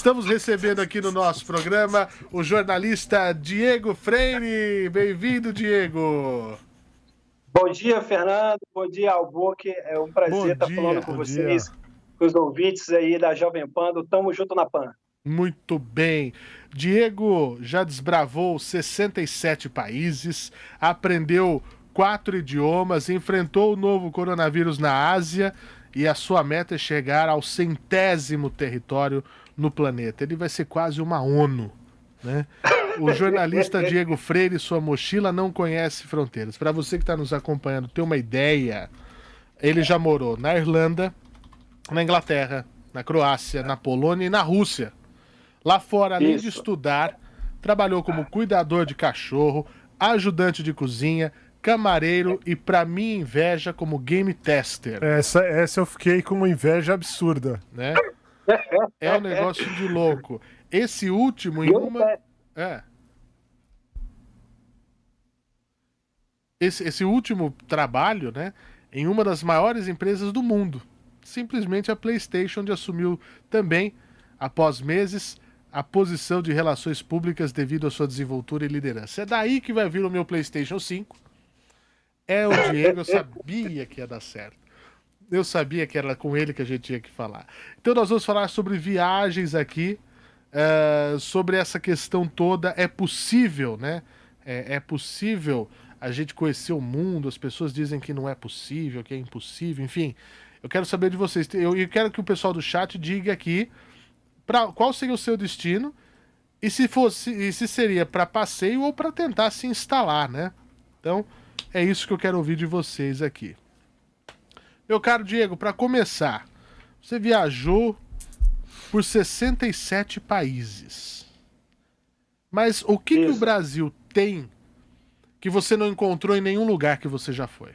Estamos recebendo aqui no nosso programa o jornalista Diego Freire. Bem-vindo, Diego. Bom dia, Fernando. Bom dia, Albuque. É um prazer estar falando com vocês, com os ouvintes aí da Jovem Pan, do Tamo Junto na Pan. Muito bem. Diego já desbravou 67 países, aprendeu 4 idiomas, enfrentou o novo coronavírus na Ásia e a sua meta é chegar ao 100º território no planeta. Ele vai ser quase uma ONU, né? O jornalista Diego Freire, sua mochila não conhece fronteiras. Para você que está nos acompanhando ter uma ideia, ele já morou na Irlanda, na Inglaterra, na Croácia, na Polônia e na Rússia. Lá fora, além de estudar, trabalhou como cuidador de cachorro, ajudante de cozinha, camareiro e, pra minha inveja, como game tester. Essa eu fiquei com uma inveja absurda. Né? É um negócio de louco. Esse último, em uma... Esse último trabalho, né, em uma das maiores empresas do mundo. Simplesmente a PlayStation, onde assumiu também, após meses, a posição de relações públicas devido à sua desenvoltura e liderança. É daí que vai vir o meu PlayStation 5. É o Diego, eu sabia que ia dar certo. Eu sabia que era com ele que a gente tinha que falar. Então nós vamos falar sobre viagens aqui, sobre essa questão toda. É possível, né? É possível a gente conhecer o mundo. As pessoas dizem que não é possível, que é impossível, enfim. Eu quero saber de vocês. Eu quero que o pessoal do chat diga aqui qual seria o seu destino e se seria para passeio ou para tentar se instalar, né? Então, é isso que eu quero ouvir de vocês aqui. Meu caro Diego, para começar, você viajou por 67 países. Mas o que o Brasil tem que você não encontrou em nenhum lugar que você já foi?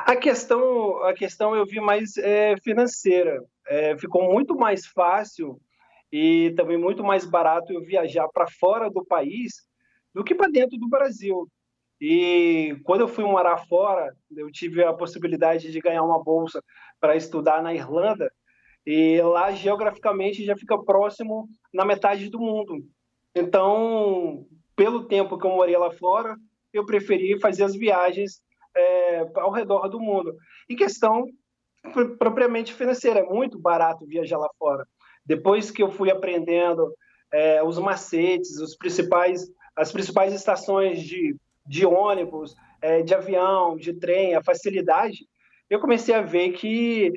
A questão eu vi mais financeira. Ficou muito mais fácil e também muito mais barato eu viajar para fora do país do que para dentro do Brasil. E quando eu fui morar fora, eu tive a possibilidade de ganhar uma bolsa para estudar na Irlanda, e lá geograficamente já fica próximo na metade do mundo. Então, pelo tempo que eu morei lá fora, eu preferi fazer as viagens ao redor do mundo. E questão propriamente financeira, é muito barato viajar lá fora. Depois que eu fui aprendendo os macetes, as principais estações de ônibus, de avião, de trem, a facilidade, eu comecei a ver que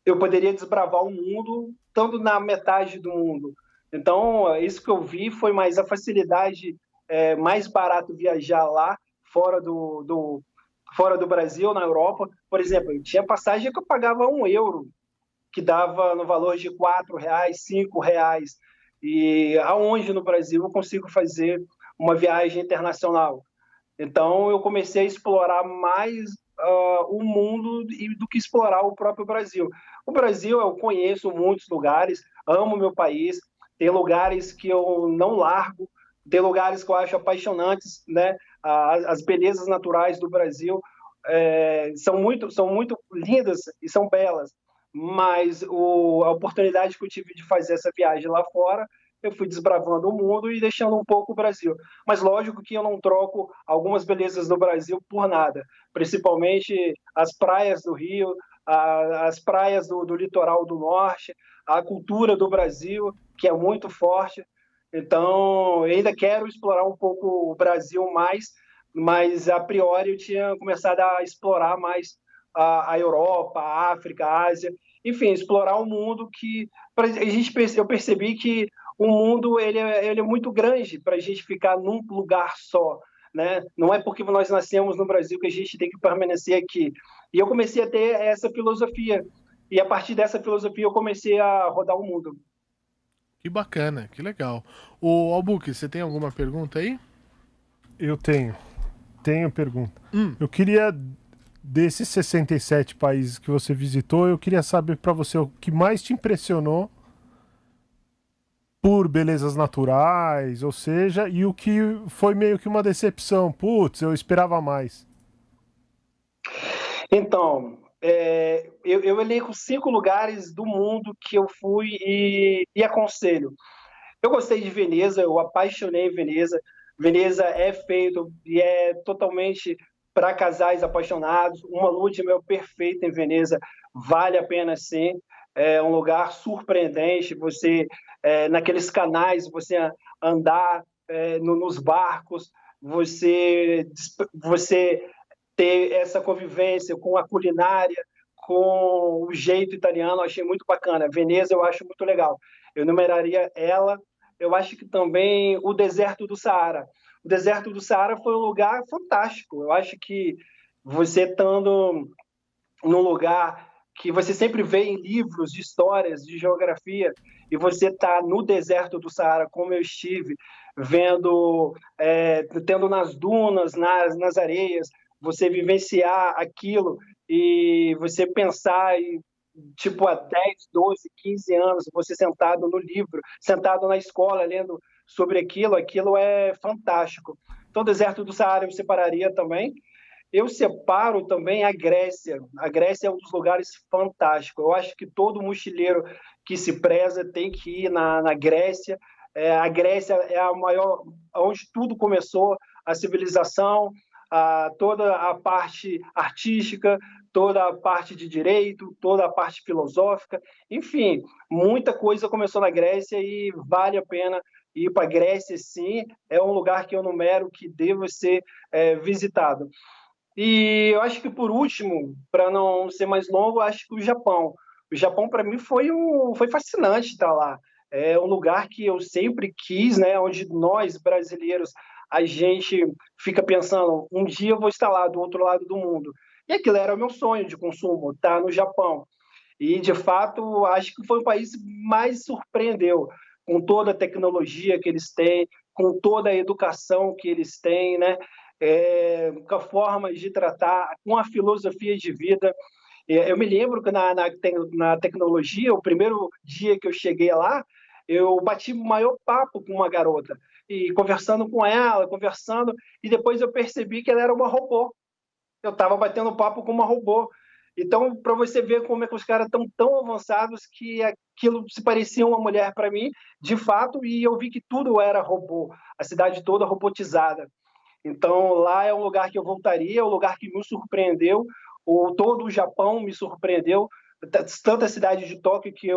eu poderia desbravar o mundo estando na metade do mundo. Então, isso que eu vi foi mais a facilidade, mais barato viajar lá, fora do Brasil, na Europa. Por exemplo, eu tinha passagem que eu pagava €1, que dava no valor de R$4, R$5. E aonde no Brasil eu consigo fazer uma viagem internacional? Então, eu comecei a explorar mais o mundo do que explorar o próprio Brasil. O Brasil, eu conheço muitos lugares, amo meu país, tem lugares que eu não largo, tem lugares que eu acho apaixonantes, né? As belezas naturais do Brasil são muito lindas e são belas, mas a oportunidade que eu tive de fazer essa viagem lá fora, eu fui desbravando o mundo e deixando um pouco o Brasil. Mas lógico que eu não troco algumas belezas do Brasil por nada, principalmente as praias do Rio, as praias do litoral do norte, a cultura do Brasil, que é muito forte. Então, eu ainda quero explorar um pouco o Brasil mais, mas a priori eu tinha começado a explorar mais a Europa, a África, a Ásia, enfim, explorar um mundo que eu percebi que o mundo ele é muito grande para a gente ficar num lugar só, né? Não é porque nós nascemos no Brasil que a gente tem que permanecer aqui. E eu comecei a ter essa filosofia, e a partir dessa filosofia eu comecei a rodar o mundo. Que bacana, que legal. O Albuque, você tem alguma pergunta aí? Eu tenho pergunta. Eu queria, desses 67 países que você visitou, eu queria saber para você o que mais te impressionou por belezas naturais, ou seja, e o que foi meio que uma decepção. Putz, eu esperava mais. Então, eu elenco 5 lugares do mundo que eu fui e aconselho. Eu gostei de Veneza, eu apaixonei em Veneza. Veneza é feito e é totalmente para casais apaixonados. Uma lua de mel perfeita em Veneza, vale a pena sim. É um lugar surpreendente. Você, naqueles canais, você andar nos barcos, você ter essa convivência com a culinária, com o jeito italiano, eu achei muito bacana. Veneza eu acho muito legal. Eu numeraria ela. Eu acho que também o deserto do Saara. O deserto do Saara foi um lugar fantástico. Eu acho que você estando num lugar que você sempre vê em livros de histórias, de geografia, e você está no deserto do Saara, como eu estive, vendo, tendo nas dunas, nas areias, você vivenciar aquilo e você pensar tipo, há 10, 12, 15 anos, você sentado no livro, sentado na escola, lendo sobre aquilo é fantástico. Então, o deserto do Saara eu separaria também. Eu separo também a Grécia. A Grécia é um dos lugares fantásticos. Eu acho que todo mochileiro que se preza tem que ir na Grécia. A Grécia é a maior, onde tudo começou, a civilização, toda a parte artística, toda a parte de direito, toda a parte filosófica, enfim, muita coisa começou na Grécia e vale a pena ir para a Grécia, sim, é um lugar que eu numero que deve ser visitado. E eu acho que, por último, para não ser mais longo, acho que o Japão. O Japão, para mim, foi fascinante estar lá. É um lugar que eu sempre quis, né? Onde nós, brasileiros, a gente fica pensando, um dia eu vou estar lá, do outro lado do mundo. E aquilo era o meu sonho de consumo, estar no Japão. E, de fato, acho que foi o país que mais surpreendeu, com toda a tecnologia que eles têm, com toda a educação que eles têm, né? Com a forma de tratar, com a filosofia de vida. Eu me lembro que na tecnologia, o primeiro dia que eu cheguei lá, eu bati o maior papo com uma garota, e conversando com ela, e depois eu percebi que ela era uma robô. Eu estava batendo papo com uma robô. Então, para você ver como é que os caras estão tão avançados que aquilo se parecia uma mulher para mim, de fato, e eu vi que tudo era robô, a cidade toda robotizada. Então, lá é um lugar que eu voltaria, é um lugar que me surpreendeu, todo o Japão me surpreendeu, tanto a cidade de Tóquio que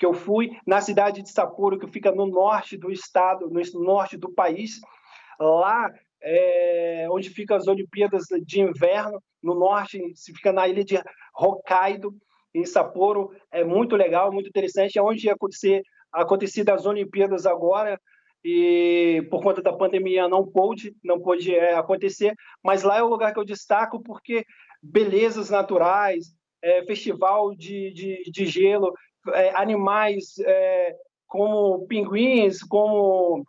eu fui, na cidade de Sapporo, que fica no norte do estado, no norte do país, lá onde ficam as Olimpíadas de Inverno, no norte, se fica na ilha de Hokkaido, em Sapporo, é muito legal, muito interessante, é onde ia acontecer as Olimpíadas agora, e por conta da pandemia não pôde acontecer, mas lá é o lugar que eu destaco porque belezas naturais, festival de gelo, animais como pinguins, como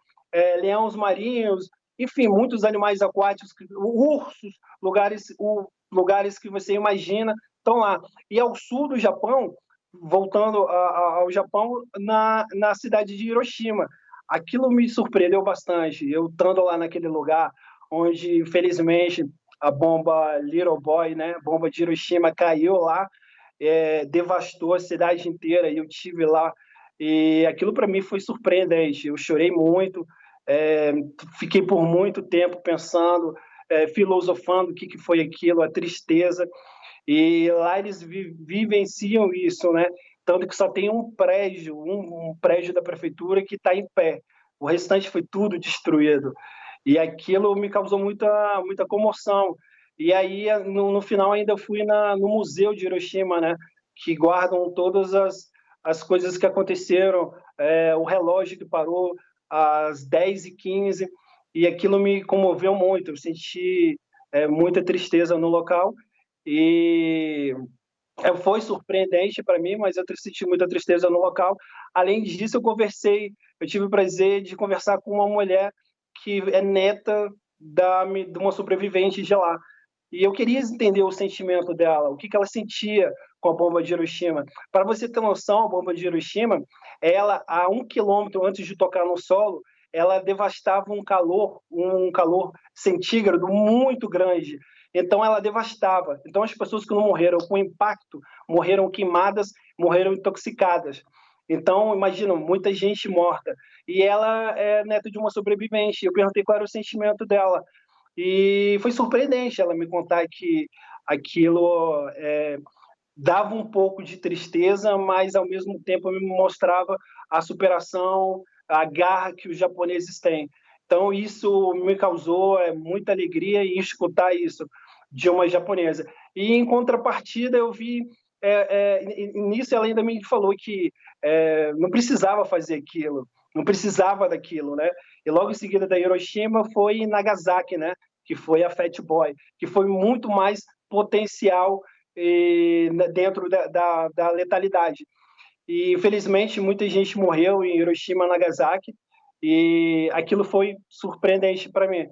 leões marinhos, enfim, muitos animais aquáticos, ursos, lugares que você imagina estão lá. E ao sul do Japão, voltando ao Japão, na cidade de Hiroshima, aquilo me surpreendeu bastante. Eu estando lá naquele lugar onde, infelizmente, a bomba Little Boy, né, a bomba de Hiroshima caiu lá, devastou a cidade inteira, e eu tive lá, e aquilo para mim foi surpreendente. Eu chorei muito, fiquei por muito tempo pensando, filosofando o que foi aquilo, a tristeza, e lá eles vivenciam isso, né? Tanto que só tem um prédio da prefeitura que está em pé. O restante foi tudo destruído. E aquilo me causou muita comoção. E aí, no final, ainda fui no Museu de Hiroshima, né? Que guardam todas as coisas que aconteceram. O relógio que parou às 10h15. E aquilo me comoveu muito. Eu senti muita tristeza no local. E foi surpreendente para mim, mas eu senti muita tristeza no local. Além disso, eu tive o prazer de conversar com uma mulher que é neta de uma sobrevivente de lá. E eu queria entender o sentimento dela, o que ela sentia com a bomba de Hiroshima. Para você ter noção, a bomba de Hiroshima, ela, a 1 quilômetro antes de tocar no solo, ela devastava um calor centígrado muito grande. então ela devastava. Então as pessoas que não morreram com impacto, morreram queimadas, morreram intoxicadas. Então, imagina, muita gente morta. E ela é neta de uma sobrevivente. Eu perguntei qual era o sentimento dela. E foi surpreendente ela me contar que aquilo dava um pouco de tristeza, mas ao mesmo tempo me mostrava a superação, a garra que os japoneses têm. Então isso me causou muita alegria em escutar isso de uma japonesa. E em contrapartida eu vi nisso ela ainda me falou que não precisava fazer aquilo, não precisava daquilo, né? E logo em seguida da Hiroshima foi Nagasaki, né? Que foi a Fat Boy, que foi muito mais potencial dentro da letalidade. E, infelizmente, muita gente morreu em Hiroshima e Nagasaki, e aquilo foi surpreendente para mim.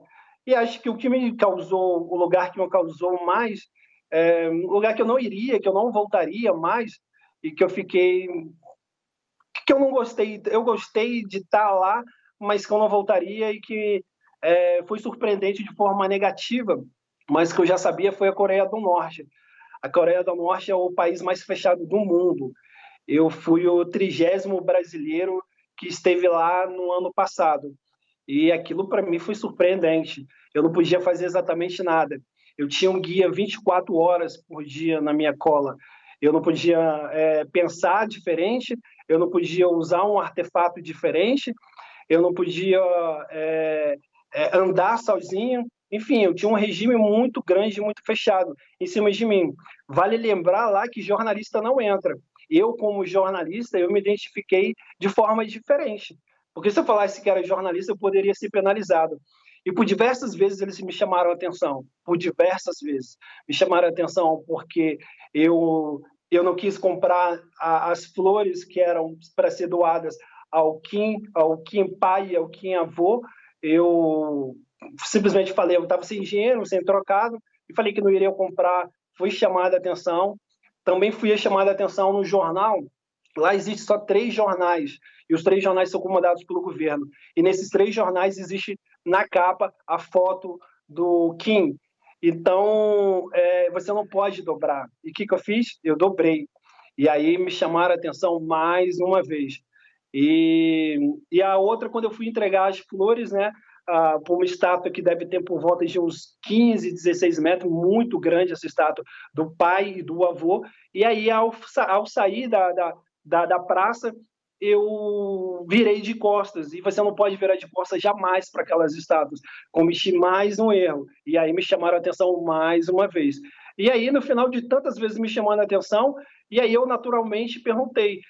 E acho que o que me causou, o lugar que me causou mais, um lugar que eu não iria, que eu não voltaria mais, e que eu fiquei... que eu não gostei, eu gostei de estar lá, mas que eu não voltaria, e que foi surpreendente de forma negativa, mas que eu já sabia, foi a Coreia do Norte. A Coreia do Norte é o país mais fechado do mundo. Eu fui o 30º brasileiro que esteve lá no ano passado. E aquilo para mim foi surpreendente. Eu não podia fazer exatamente nada. Eu tinha um guia 24 horas por dia na minha cola. Eu não podia pensar diferente, eu não podia usar um artefato diferente, eu não podia andar sozinho. Enfim, eu tinha um regime muito grande, muito fechado em cima de mim. Vale lembrar lá que jornalista não entra. Eu, como jornalista, eu me identifiquei de forma diferente. Porque se eu falasse que era jornalista, eu poderia ser penalizado. E por diversas vezes eles me chamaram a atenção. Por diversas vezes. Me chamaram a atenção porque eu não quis comprar as flores que eram para ser doadas ao Kim pai e ao Kim avô. Eu simplesmente falei, eu estava sem dinheiro, sem trocado, e falei que não iria comprar. Fui chamada a atenção. Também fui chamada a atenção no jornal. Lá existe só 3 jornais, e os 3 jornais são comandados pelo governo. E nesses 3 jornais existe na capa a foto do Kim. Então, você não pode dobrar. E o que eu fiz? Eu dobrei. E aí me chamaram a atenção mais uma vez. E a outra, quando eu fui entregar as flores, né, por uma estátua que deve ter por volta de uns 15, 16 metros, muito grande essa estátua, do pai e do avô. E aí, ao sair da praça, eu virei de costas, e você não pode virar de costas jamais para aquelas estátuas. Cometi mais um erro, e aí me chamaram a atenção mais uma vez. E aí, no final de tantas vezes me chamando a atenção, e aí eu naturalmente perguntei,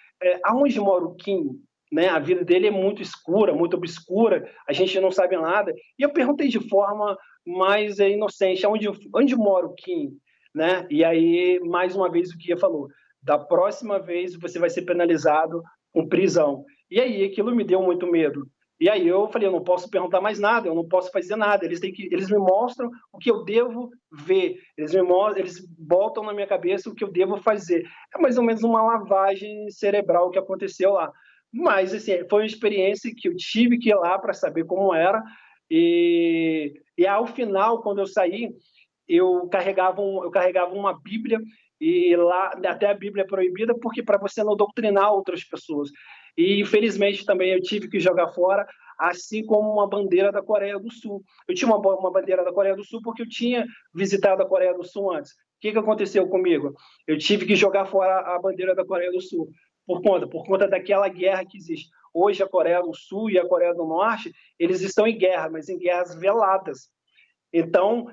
aonde mora o Kim? Né? A vida dele é muito escura, muito obscura, a gente não sabe nada. E eu perguntei de forma mais inocente, onde mora o Kim? Né? E aí, mais uma vez, o Guia falou, da próxima vez você vai ser penalizado com prisão. E aí aquilo me deu muito medo. E aí eu falei, eu não posso perguntar mais nada, eu não posso fazer nada. Eles me mostram o que eu devo ver. Eles botam na minha cabeça o que eu devo fazer. É mais ou menos uma lavagem cerebral que aconteceu lá. Mas assim, foi uma experiência que eu tive que ir lá para saber como era. E ao final, quando eu saí, eu carregava uma Bíblia, e lá até a Bíblia é proibida porque para você não doutrinar outras pessoas. E infelizmente também eu tive que jogar fora, assim como uma bandeira da Coreia do Sul. Eu tinha uma bandeira da Coreia do Sul porque eu tinha visitado a Coreia do Sul antes. O que aconteceu comigo? Eu tive que jogar fora a bandeira da Coreia do Sul por conta daquela guerra que existe. Hoje a Coreia do Sul e a Coreia do Norte, eles estão em guerra, mas em guerras veladas. Então,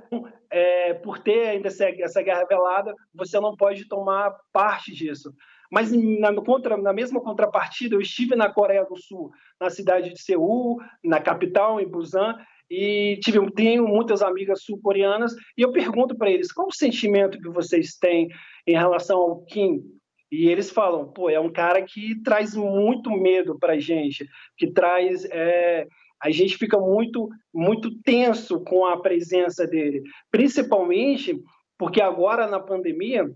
por ter ainda essa guerra velada, você não pode tomar parte disso. Mas, na mesma contrapartida, eu estive na Coreia do Sul, na cidade de Seul, na capital, em Busan, e tenho muitas amigas sul-coreanas, e eu pergunto para eles, qual o sentimento que vocês têm em relação ao Kim? E eles falam, é um cara que traz muito medo para a gente, que traz... a gente fica muito, muito tenso com a presença dele, principalmente porque agora na pandemia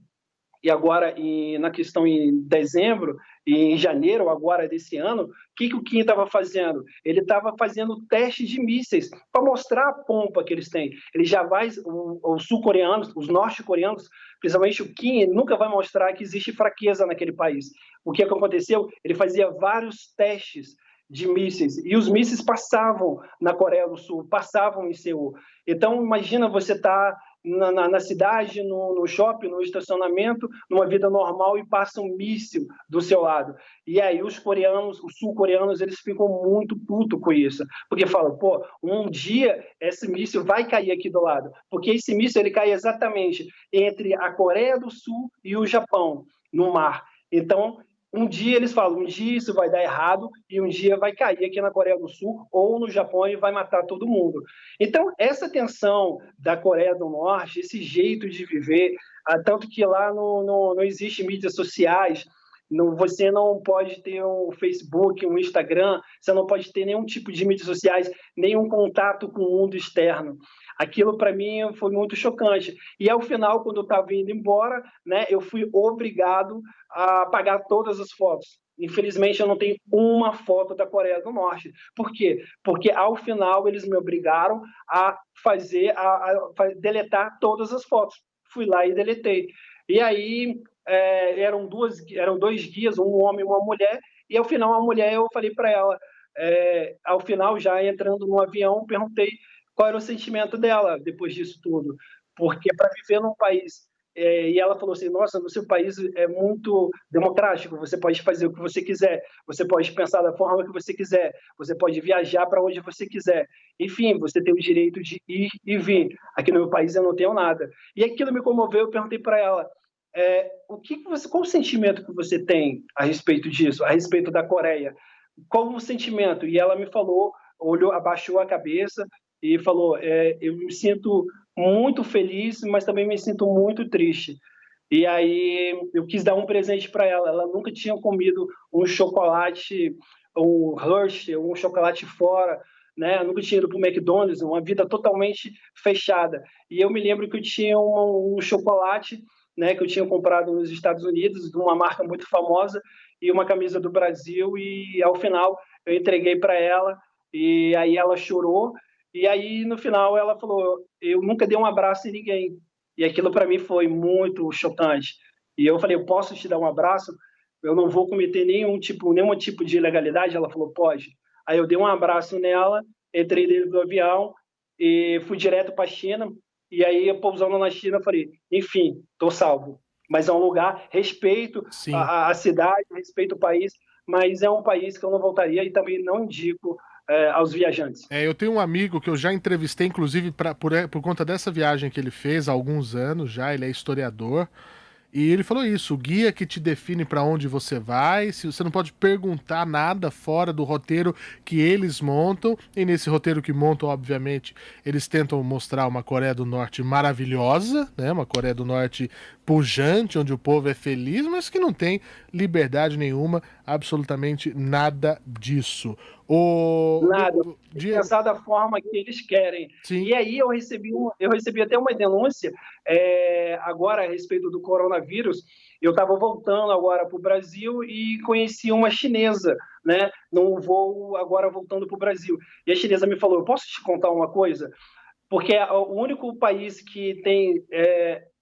e agora na questão em dezembro e em janeiro agora desse ano, o que o Kim estava fazendo? Ele estava fazendo testes de mísseis para mostrar a pompa que eles têm. Ele já vai, os sul-coreanos, os norte-coreanos, principalmente o Kim, ele nunca vai mostrar que existe fraqueza naquele país. O que aconteceu? Ele fazia vários testes de mísseis, e os mísseis passavam na Coreia do Sul, passavam em Seul. Então, imagina você estar na cidade, no shopping, no estacionamento, numa vida normal, e passa um míssil do seu lado. E aí os coreanos, os sul-coreanos, eles ficam muito putos com isso, porque falam, pô, um dia esse míssil vai cair aqui do lado, porque esse míssil ele cai exatamente entre a Coreia do Sul e o Japão, no mar. Então, um dia eles falam, um dia isso vai dar errado e um dia vai cair aqui na Coreia do Sul ou no Japão e vai matar todo mundo. Então, essa tensão da Coreia do Norte, esse jeito de viver, tanto que lá não existe mídias sociais, você não pode ter um Facebook, um Instagram, você não pode ter nenhum tipo de mídias sociais, nenhum contato com o mundo externo. Aquilo, para mim, foi muito chocante. E, ao final, quando eu estava indo embora, né, eu fui obrigado a apagar todas as fotos. Infelizmente, eu não tenho uma foto da Coreia do Norte. Por quê? Porque, ao final, eles me obrigaram a deletar todas as fotos. Fui lá e deletei. E aí, eram dois guias, um homem e uma mulher, e, ao final, a mulher, eu falei para ela, ao final, já entrando no avião, perguntei qual era o sentimento dela depois disso tudo, porque para viver num país, e ela falou assim, nossa, no seu país é muito democrático, você pode fazer o que você quiser, você pode pensar da forma que você quiser, você pode viajar para onde você quiser, enfim, você tem o direito de ir e vir, aqui no meu país eu não tenho nada. E aquilo me comoveu, eu perguntei para ela, qual o sentimento que você tem a respeito disso, a respeito da Coreia? Qual o sentimento? E ela me falou, abaixou a cabeça e falou, eu me sinto muito feliz, mas também me sinto muito triste. E aí eu quis dar um presente para ela. Ela nunca tinha comido um chocolate, um Hershey, um chocolate fora, né? Eu nunca tinha ido para o McDonald's, uma vida totalmente fechada. E eu me lembro que eu tinha um chocolate, né, que eu tinha comprado nos Estados Unidos, de uma marca muito famosa, e uma camisa do Brasil, e ao final eu entreguei para ela, e aí ela chorou, e aí no final ela falou, eu nunca dei um abraço em ninguém, e aquilo para mim foi muito chocante. E eu falei, eu posso te dar um abraço? Eu não vou cometer nenhum tipo de ilegalidade? Ela falou, pode. Aí eu dei um abraço nela, entrei dentro do avião e fui direto para a China. E aí, pousando na China, eu falei, enfim, estou salvo. Mas é um lugar, respeito a cidade, respeito o país, mas é um país que eu não voltaria e também não indico aos viajantes. Eu tenho um amigo que eu já entrevistei, inclusive, por conta dessa viagem que ele fez há alguns anos já, ele é historiador. E ele falou isso, o guia que te define para onde você vai, se você não pode perguntar nada fora do roteiro que eles montam, e nesse roteiro que montam, obviamente, eles tentam mostrar uma Coreia do Norte maravilhosa, né? Uma Coreia do Norte pujante, onde o povo é feliz, mas que não tem liberdade nenhuma, absolutamente nada disso. Nada, pensar da forma que eles querem. Sim. E aí eu recebi até uma denúncia agora a respeito do coronavírus. Eu estava voltando agora para o Brasil e conheci uma chinesa, né, num voo agora voltando para o Brasil. E a chinesa me falou, eu posso te contar uma coisa? Porque o único país que tem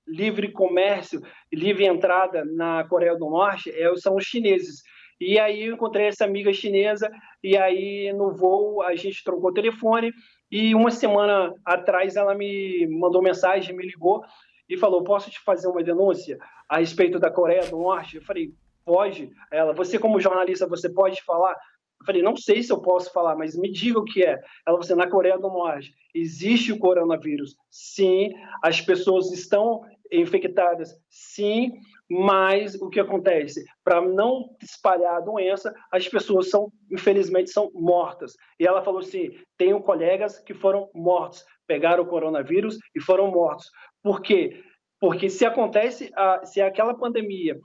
livre comércio, livre entrada na Coreia do Norte são os chineses. E aí eu encontrei essa amiga chinesa, e aí no voo a gente trocou o telefone, e uma semana atrás ela me mandou mensagem, me ligou e falou, posso te fazer uma denúncia a respeito da Coreia do Norte? Eu falei, pode. Ela, você como jornalista, você pode falar? Eu falei, não sei se eu posso falar, mas me diga o que é. Ela falou, na Coreia do Norte existe o coronavírus? Sim. As pessoas estão infectadas? Sim. Mas o que acontece? Para não espalhar a doença, as pessoas infelizmente, são mortas. E ela falou assim, tenho colegas que foram mortos, pegaram o coronavírus e foram mortos. Por quê? Porque se aquela pandemia,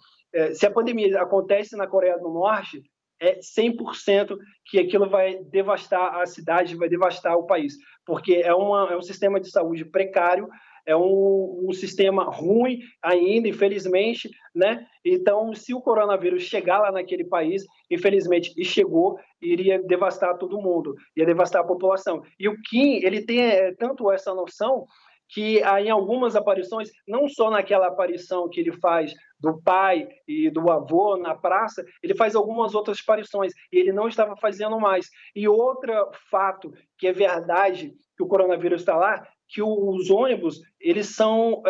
se a pandemia acontece na Coreia do Norte, é 100% que aquilo vai devastar a cidade, vai devastar o país, porque é um sistema de saúde precário, é um sistema ruim ainda, infelizmente, né? Então, se o coronavírus chegar lá naquele país, infelizmente, e chegou, iria devastar todo mundo, ia devastar a população. E o Kim, ele tem tanto essa noção que em algumas aparições, não só naquela aparição que ele faz do pai e do avô na praça, ele faz algumas outras aparições, e ele não estava fazendo mais. E outro fato que é verdade, que o coronavírus está lá, que os ônibus, eles são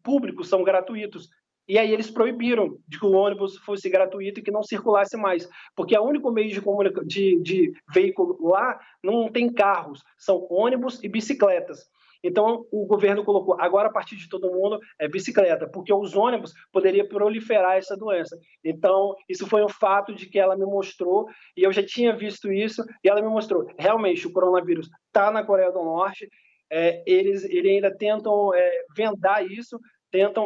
públicos, são gratuitos. E aí eles proibiram de que o ônibus fosse gratuito e que não circulasse mais, porque o único meio de veículo lá não tem carros, são ônibus e bicicletas. Então, o governo colocou, agora a partir de todo mundo, é bicicleta, porque os ônibus poderiam proliferar essa doença. Então, isso foi um fato de que ela me mostrou, e eu já tinha visto isso, e ela me mostrou, realmente, o coronavírus está na Coreia do Norte, eles ainda tentam vendar isso,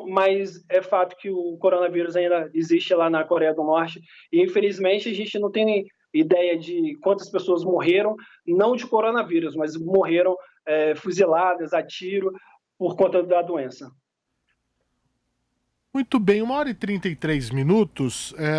mas é fato que o coronavírus ainda existe lá na Coreia do Norte, e infelizmente a gente não tem ideia de quantas pessoas morreram, não de coronavírus, mas morreram fuziladas a tiro por conta da doença. Muito bem, 1h33.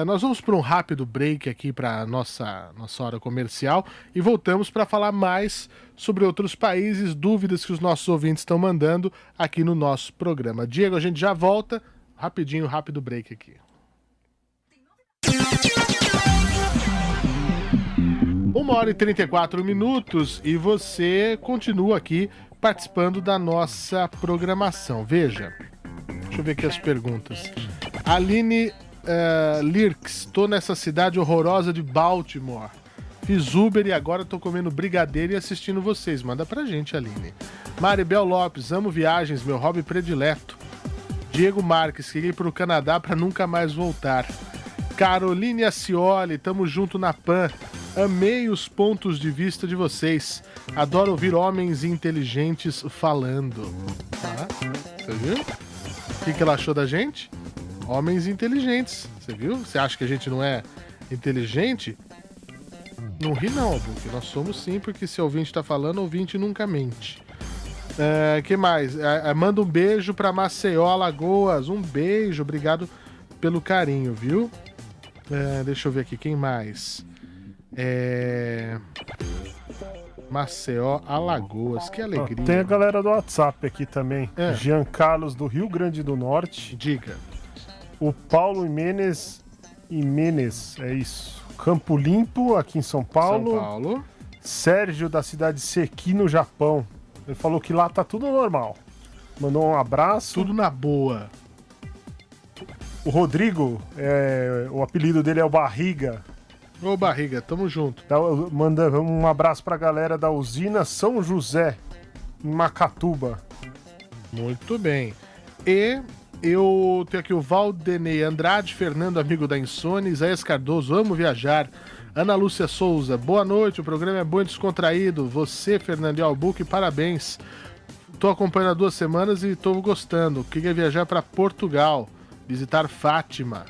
Nós vamos para um rápido break aqui para a nossa hora comercial e voltamos para falar mais sobre outros países, dúvidas que os nossos ouvintes estão mandando aqui no nosso programa. Diego, a gente já volta, rapidinho, rápido break aqui. 1h34 e você continua aqui participando da nossa programação. Veja, deixa eu ver aqui as perguntas. Aline Lirks, tô nessa cidade horrorosa de Baltimore. Fiz Uber e agora tô comendo brigadeiro e assistindo vocês. Manda pra gente, Aline. Maribel Lopes, amo viagens, meu hobby predileto. Diego Marques, queria ir pro Canadá pra nunca mais voltar. Caroline Ascioli, tamo junto na PAN. Amei os pontos de vista de vocês. Adoro ouvir homens inteligentes falando. Você viu? O que ela achou da gente? Homens inteligentes. Você viu? Você acha que a gente não é inteligente? Não ri não, porque nós somos sim, porque se o ouvinte tá falando, o ouvinte nunca mente. Que mais? Manda um beijo pra Maceió, Alagoas. Um beijo, obrigado pelo carinho, viu? Deixa eu ver aqui, quem mais? Maceió, Alagoas, que alegria. Tem a galera do WhatsApp aqui também. Jean Carlos do Rio Grande do Norte. Diga. O Paulo Imenes, é isso. Campo Limpo, aqui em São Paulo. Sérgio da cidade de Seki, no Japão. Ele falou que lá tá tudo normal. Mandou um abraço. Tudo na boa. O Rodrigo, o apelido dele é o Barriga. Ô Barriga, tamo junto. Manda um abraço pra galera da usina São José, em Macatuba. Muito bem. E eu tenho aqui o Valdenei Andrade, Fernando, amigo da Insônia, Isaías Cardoso, amo viajar. Ana Lúcia Souza, boa noite, o programa é bom e descontraído. Você, Fernando Albuque, parabéns. Tô acompanhando há 2 semanas e tô gostando. Queria viajar para Portugal, visitar Fátima.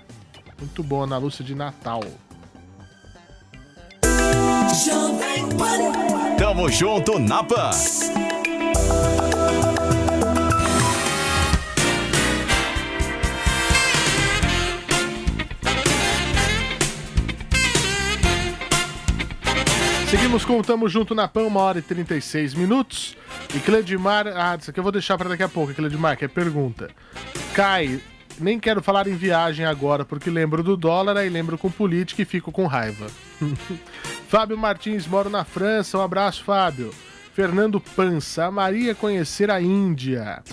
Muito bom, Ana Lúcia de Natal. Tamo junto na PAN. Seguimos com o Tamo Junto na PAN, 1h36. E Cledimar... isso aqui eu vou deixar para daqui a pouco, Cledimar, que é pergunta. Kai, nem quero falar em viagem agora, porque lembro do dólar, aí lembro com política e fico com raiva. Fábio Martins, moro na França, um abraço, Fábio. Fernando Pança, a Maria conhecer a Índia.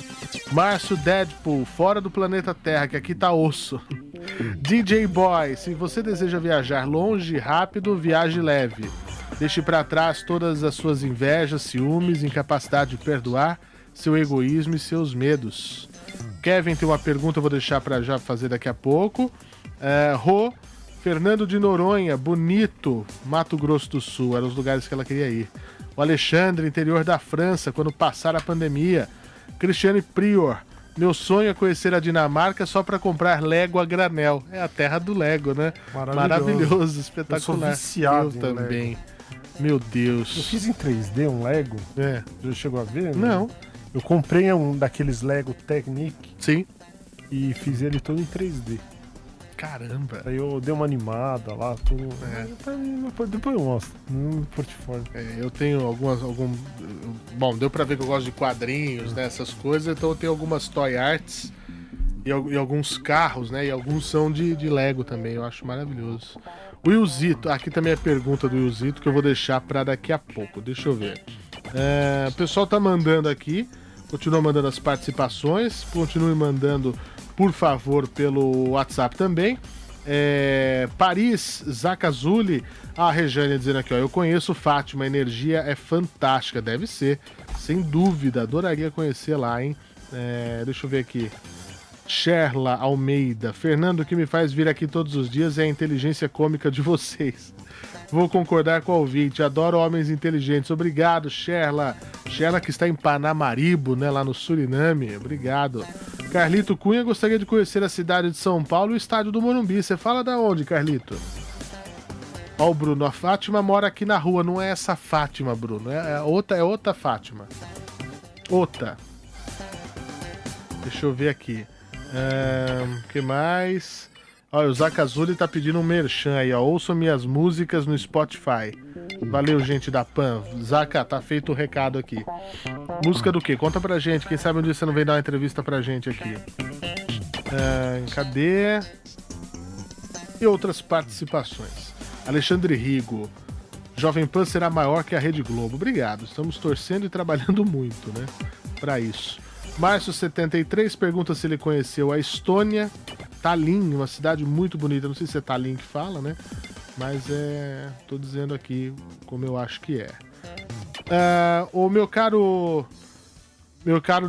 Márcio Deadpool, fora do planeta Terra, que aqui tá osso. DJ Boy, se você deseja viajar longe e rápido, viaje leve. Deixe pra trás todas as suas invejas, ciúmes, incapacidade de perdoar, seu egoísmo e seus medos. Kevin tem uma pergunta, eu vou deixar pra já fazer daqui a pouco. Fernando de Noronha, Bonito, Mato Grosso do Sul, eram os lugares que ela queria ir. O Alexandre, interior da França, quando passar a pandemia. Cristiane Prior, meu sonho é conhecer a Dinamarca só para comprar Lego a granel. É a terra do Lego, né? Maravilhoso, espetacular. Eu sou viciado eu também. Lego. Meu Deus. Eu fiz em 3D um Lego. Já chegou a ver? Não. Eu comprei um daqueles Lego Technic. Sim. E fiz ele todo em 3D. Caramba. Aí eu dei uma animada lá, tudo. Depois eu mostro no portfólio. Eu tenho Bom, deu pra ver que eu gosto de quadrinhos, né? Essas coisas, então eu tenho algumas toy arts e alguns carros, né? E alguns são de Lego também, eu acho maravilhoso. O Wilzito, aqui também é pergunta do Wilzito que eu vou deixar pra daqui a pouco. Deixa eu ver. O pessoal tá mandando aqui, continua mandando as participações, continue mandando, por favor, pelo WhatsApp também. Paris Zacazuli, a Rejane dizendo aqui, ó, eu conheço Fátima, a energia é fantástica, deve ser, sem dúvida, adoraria conhecer lá, hein? Deixa eu ver aqui. Sherla Almeida, Fernando, o que me faz vir aqui todos os dias é a inteligência cômica de vocês. Vou concordar com o ouvinte, adoro homens inteligentes. Obrigado, Sherla. Sherla que está em Panamaribo, né, lá no Suriname. Obrigado. Carlito Cunha, gostaria de conhecer a cidade de São Paulo e o estádio do Morumbi. Você fala da onde, Carlito? Ó, o Bruno, a Fátima mora aqui na rua. Não é essa Fátima, Bruno. É outra Fátima. Outra. Deixa eu ver aqui. O que mais? Olha, o Zacazuli tá pedindo um merchan aí, ó. Ouçam minhas músicas no Spotify. Valeu, gente da PAN. Zaca, tá feito o recado aqui. Música do quê? Conta pra gente. Quem sabe um dia você não vem dar uma entrevista pra gente aqui. Cadê? E outras participações. Alexandre Rigo. Jovem Pan será maior que a Rede Globo. Obrigado. Estamos torcendo e trabalhando muito, né? Pra isso. Márcio 73 pergunta se ele conheceu a Estônia. Tallinn, uma cidade muito bonita. Não sei se é Tallinn que fala, né? Mas tô dizendo aqui como eu acho que é. O meu caro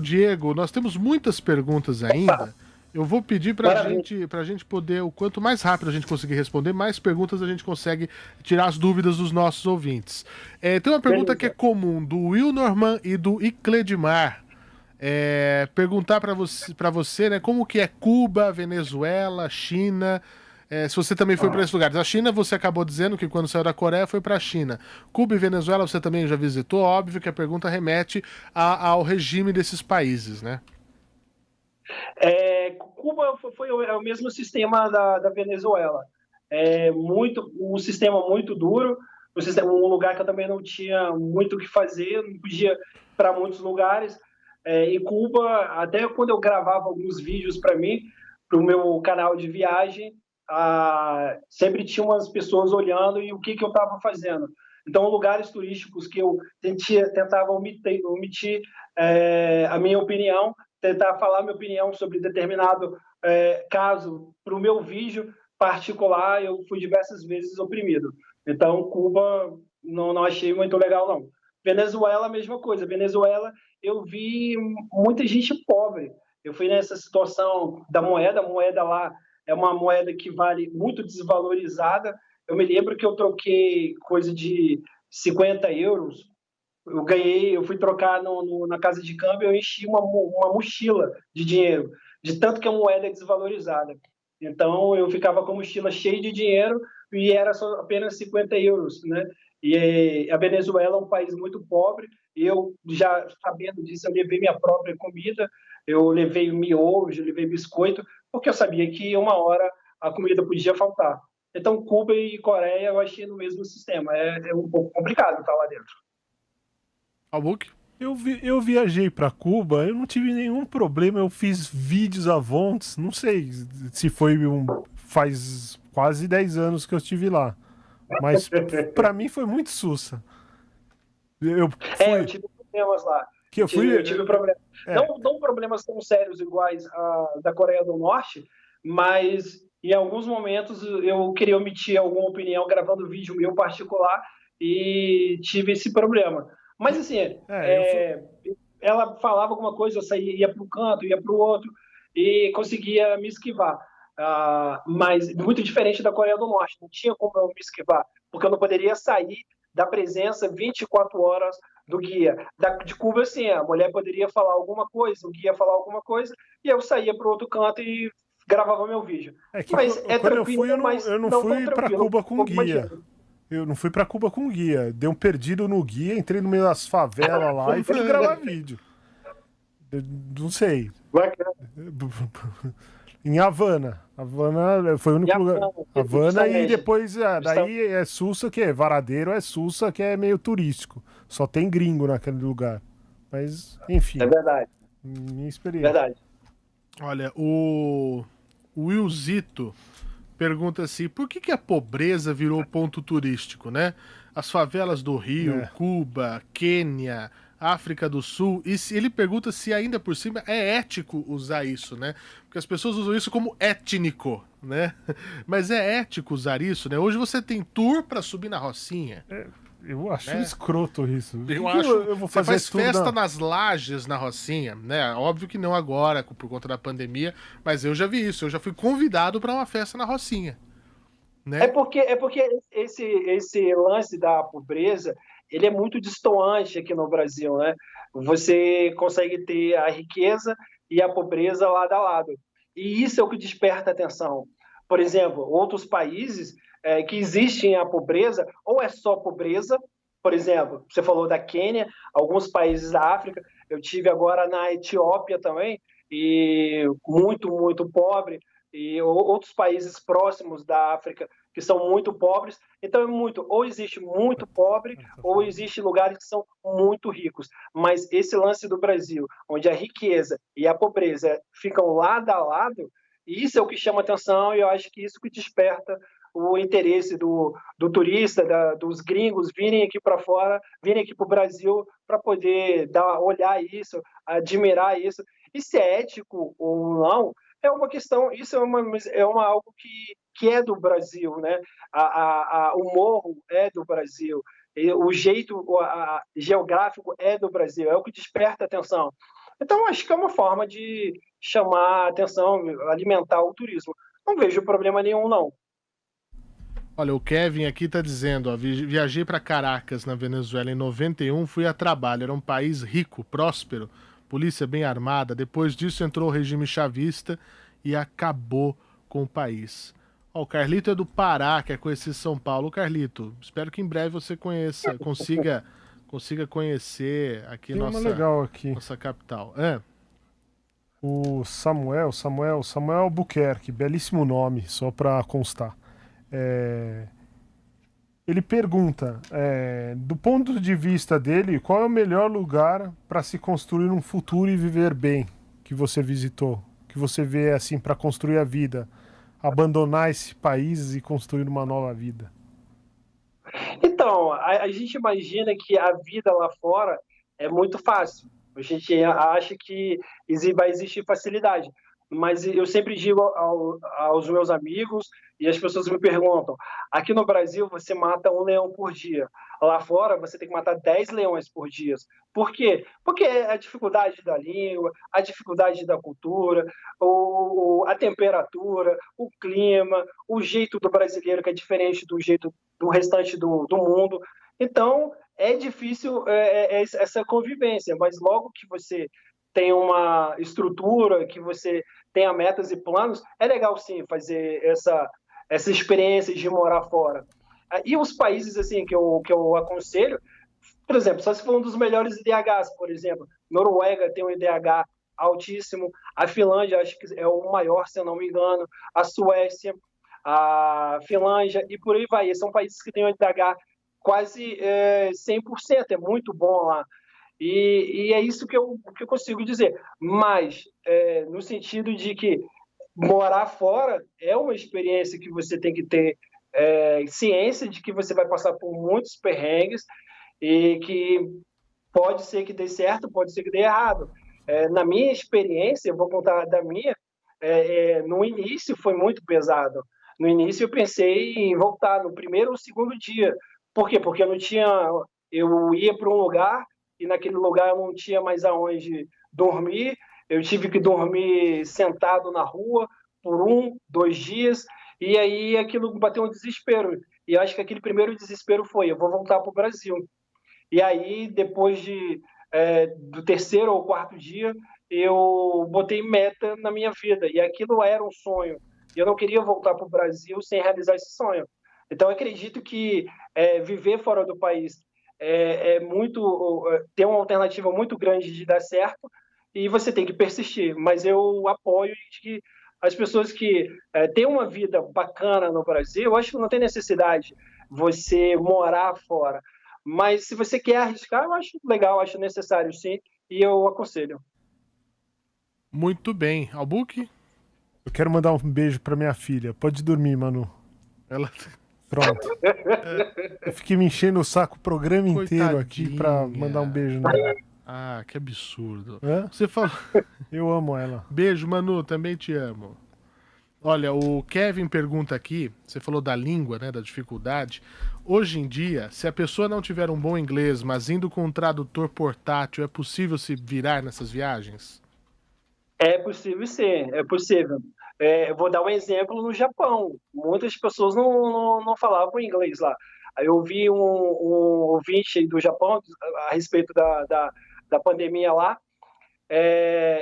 Diego, nós temos muitas perguntas ainda. Eu vou pedir pra gente poder, o quanto mais rápido a gente conseguir responder, mais perguntas a gente consegue tirar as dúvidas dos nossos ouvintes. Tem uma pergunta que é comum, do Will Norman e do Icledmar. Perguntar para você, né, como que é Cuba, Venezuela, China, se você também foi para esses lugares. A China, você acabou dizendo que quando saiu da Coreia foi para a China. Cuba e Venezuela você também já visitou. Óbvio que a pergunta remete ao regime desses países, né? Cuba foi o mesmo sistema da Venezuela. Um sistema muito duro, um lugar que eu também não tinha muito o que fazer, não podia ir para muitos lugares. Em Cuba, até quando eu gravava alguns vídeos para mim, para o meu canal de viagem, sempre tinha umas pessoas olhando e o que eu estava fazendo. Então, lugares turísticos que eu tentava omitir a minha opinião, tentar falar minha opinião sobre determinado caso para o meu vídeo particular, eu fui diversas vezes oprimido. Então, Cuba não achei muito legal, não. Venezuela, a mesma coisa. Venezuela, eu vi muita gente pobre. Eu fui nessa situação da moeda. A moeda lá é uma moeda que vale muito desvalorizada. Eu me lembro que eu troquei coisa de 50 euros. Eu fui trocar na casa de câmbio, eu enchi uma mochila de dinheiro, de tanto que a moeda é desvalorizada. Então, eu ficava com a mochila cheia de dinheiro e era só apenas 50 euros, né? E a Venezuela é um país muito pobre. Eu, já sabendo disso, eu levei minha própria comida, eu levei miojo, eu levei biscoito, porque eu sabia que uma hora a comida podia faltar. Então, Cuba e Coreia eu achei no mesmo sistema. É um pouco complicado estar lá dentro. Albuque? Eu viajei para Cuba, eu não tive nenhum problema, eu fiz vídeos avontes, não sei se foi faz quase 10 anos que eu estive lá. Mas pra mim foi muito sussa. Eu tive problemas lá. Eu tive problemas. Não problemas tão sérios iguais a da Coreia do Norte, mas em alguns momentos eu queria omitir alguma opinião gravando vídeo meu particular e tive esse problema. Mas assim, ela falava alguma coisa, eu ia para um canto, ia para o outro e conseguia me esquivar. Mas muito diferente da Coreia do Norte, não tinha como eu me esquivar, porque eu não poderia sair da presença 24 horas do guia. De Cuba, assim, a mulher poderia falar alguma coisa, o guia falar alguma coisa, e eu saía para o outro canto e gravava meu vídeo. Mas tranquilo, eu não fui para Cuba com guia. Eu não fui para Cuba com guia. Dei um perdido no guia, entrei no meio das favelas lá e fui gravar vídeo. Não sei. Bacana. Em Havana. Havana foi o único lugar. Havana e depois daí é Sussa, que é Varadeiro, é Sussa, que é meio turístico. Só tem gringo naquele lugar. Mas, enfim. É verdade. Minha experiência. Verdade. Olha, o Wilzito pergunta assim, por que a pobreza virou ponto turístico, né? As favelas do Rio, Cuba, Quênia, África do Sul, e ele pergunta se ainda por cima é ético usar isso, né? Porque as pessoas usam isso como étnico, né? Mas é ético usar isso, né? Hoje você tem tour pra subir na Rocinha. Eu acho escroto isso. Eu acho. Eu vou fazer você faz festa nas lajes na Rocinha, né? Óbvio que não agora, por conta da pandemia, mas eu já vi isso. Eu já fui convidado para uma festa na Rocinha. Né? É porque esse lance da pobreza, ele é muito destoante aqui no Brasil, né? Você consegue ter a riqueza e a pobreza lado a lado. E isso é o que desperta atenção. Por exemplo, outros países que existem a pobreza, ou é só pobreza, por exemplo, você falou da Quênia, alguns países da África, eu tive agora na Etiópia também, e muito, muito pobre, e outros países próximos da África que são muito pobres. Então é muito, ou existe muito pobre, ou existe lugares que são muito ricos. Mas esse lance do Brasil, onde a riqueza e a pobreza ficam lado a lado, isso é o que chama atenção, e eu acho que isso que desperta o interesse do turista, dos gringos virem aqui para fora, virem aqui para o Brasil para poder olhar isso, admirar isso. E se é ético ou não, é uma questão, isso é algo que é do Brasil, né? O morro é do Brasil, o jeito geográfico é do Brasil, é o que desperta atenção. Então, acho que é uma forma de chamar a atenção, alimentar o turismo. Não vejo problema nenhum, não. Olha, o Kevin aqui está dizendo, ó, viajei para Caracas, na Venezuela, em 91, fui a trabalho, era um país rico, próspero, polícia bem armada, depois disso entrou o regime chavista e acabou com o país. Ó, o Carlito é do Pará, quer conhecer São Paulo. Carlito, espero que em breve você consiga conhecer aqui nossa capital. O Samuel Albuquerque, belíssimo nome, só para constar. Ele pergunta, do ponto de vista dele, qual é o melhor lugar para se construir um futuro e viver bem que você visitou, que você vê assim para construir a vida, abandonar esse país e construir uma nova vida? Então, a gente imagina que a vida lá fora é muito fácil. A gente acha que vai existir facilidade. Mas eu sempre digo aos meus amigos e as pessoas me perguntam, aqui no Brasil você mata 1 leão por dia, lá fora você tem que matar 10 leões por dia. Por quê? Porque é a dificuldade da língua, a dificuldade da cultura, a temperatura, o clima, o jeito do brasileiro que é diferente do jeito do restante do mundo. Então, é difícil essa convivência, mas logo que você tem uma estrutura, que você tenha metas e planos, é legal sim fazer essa experiência de morar fora. E os países assim que eu aconselho, por exemplo, só se for um dos melhores IDHs, por exemplo, Noruega tem um IDH altíssimo, a Finlândia acho que é o maior, se eu não me engano, a Suécia, a Finlândia e por aí vai. São países que têm um IDH quase 100%, é muito bom lá. E é isso que eu consigo dizer. Mas, no sentido de que morar fora é uma experiência que você tem que ter ciência de que você vai passar por muitos perrengues e que pode ser que dê certo, pode ser que dê errado. Na minha experiência, eu vou contar da minha, no início foi muito pesado. No início eu pensei em voltar no primeiro ou segundo dia. Por quê? Porque eu ia para um lugar e naquele lugar eu não tinha mais aonde dormir, eu tive que dormir sentado na rua por 1, 2 dias, e aí aquilo bateu um desespero, e eu acho que aquele primeiro desespero foi, eu vou voltar para o Brasil. E aí, depois do terceiro ou quarto dia, eu botei meta na minha vida, e aquilo era um sonho, e eu não queria voltar para o Brasil sem realizar esse sonho. Então, eu acredito que viver fora do país tem uma alternativa muito grande de dar certo, e você tem que persistir. Mas eu apoio que as pessoas que têm uma vida bacana no Brasil, eu acho que não tem necessidade você morar fora. Mas se você quer arriscar, eu acho legal, acho necessário sim, e eu aconselho. Muito bem. Albuque? Eu quero mandar um beijo pra minha filha. Pode dormir, Manu. Ela... Pronto. Eu fiquei me enchendo o saco o programa inteiro aqui pra mandar um beijo nela. Ah, que absurdo. Hã? Você falou... Eu amo ela. Beijo, Manu, também te amo. Olha, o Kevin pergunta aqui, você falou da língua, né, da dificuldade. Hoje em dia, se a pessoa não tiver um bom inglês, mas indo com um tradutor portátil, é possível se virar nessas viagens? É possível sim, é possível. Eu vou dar um exemplo no Japão. Muitas pessoas não falavam inglês lá. Aí eu vi um ouvinte do Japão a respeito da pandemia lá.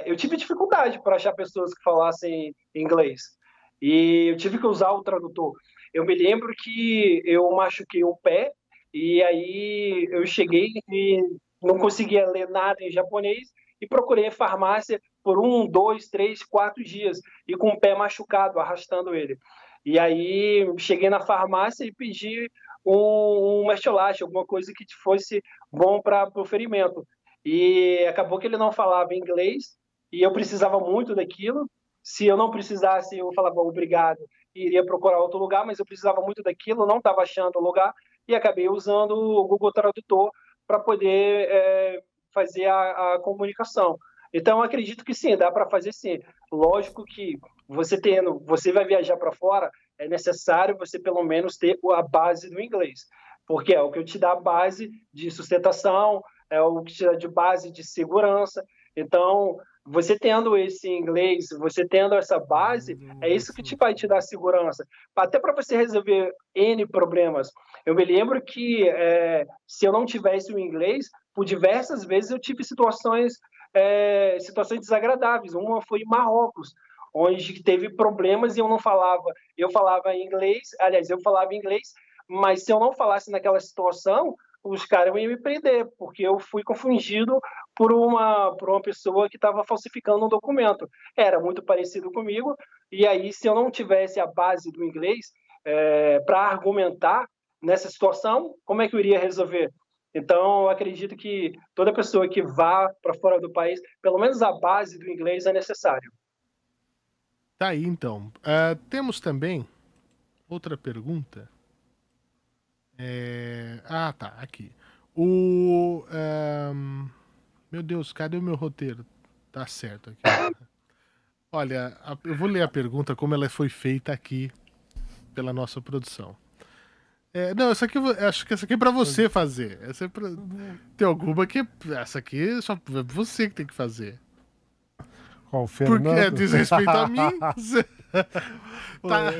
Eu tive dificuldade para achar pessoas que falassem inglês. E eu tive que usar o tradutor. Eu me lembro que eu machuquei o pé e aí eu cheguei e não conseguia ler nada em japonês e procurei a farmácia por 1, 2, 3, 4 dias e com o pé machucado, arrastando ele. E aí cheguei na farmácia e pedi um mertiolate, alguma coisa que fosse bom para o ferimento. E acabou que ele não falava inglês e eu precisava muito daquilo. Se eu não precisasse, eu falava obrigado e iria procurar outro lugar, mas eu precisava muito daquilo, não estava achando o lugar e acabei usando o Google Tradutor para poder fazer a comunicação. Então, acredito que sim, dá para fazer sim. Lógico que você vai viajar para fora, é necessário você pelo menos ter a base do inglês, porque é o que te dá a base de sustentação, é o que te dá de base de segurança. Então, você tendo esse inglês, você tendo essa base, é isso que vai te dar segurança. Até para você resolver N problemas. Eu me lembro que se eu não tivesse o inglês, por diversas vezes eu tive situações desagradáveis. Uma foi em Marrocos, onde teve problemas e eu não falava. Eu falava inglês, aliás, eu falava inglês, mas se eu não falasse naquela situação, os caras iam me prender, porque eu fui confundido por uma pessoa que estava falsificando um documento. Era muito parecido comigo, e aí se eu não tivesse a base do inglês para argumentar nessa situação, como é que eu iria resolver? Então, eu acredito que toda pessoa que vá para fora do país, pelo menos a base do inglês é necessário. Tá aí, então. Temos também outra pergunta. Tá, aqui. Meu Deus, cadê o meu roteiro? Tá certo aqui. Olha, eu vou ler a pergunta como ela foi feita aqui pela nossa produção. Não, essa aqui acho que essa aqui é pra você fazer. Essa é pra... Tem alguma que essa aqui só é você que tem que fazer. Qual, Fernando? Porque diz respeito a mim. Tá.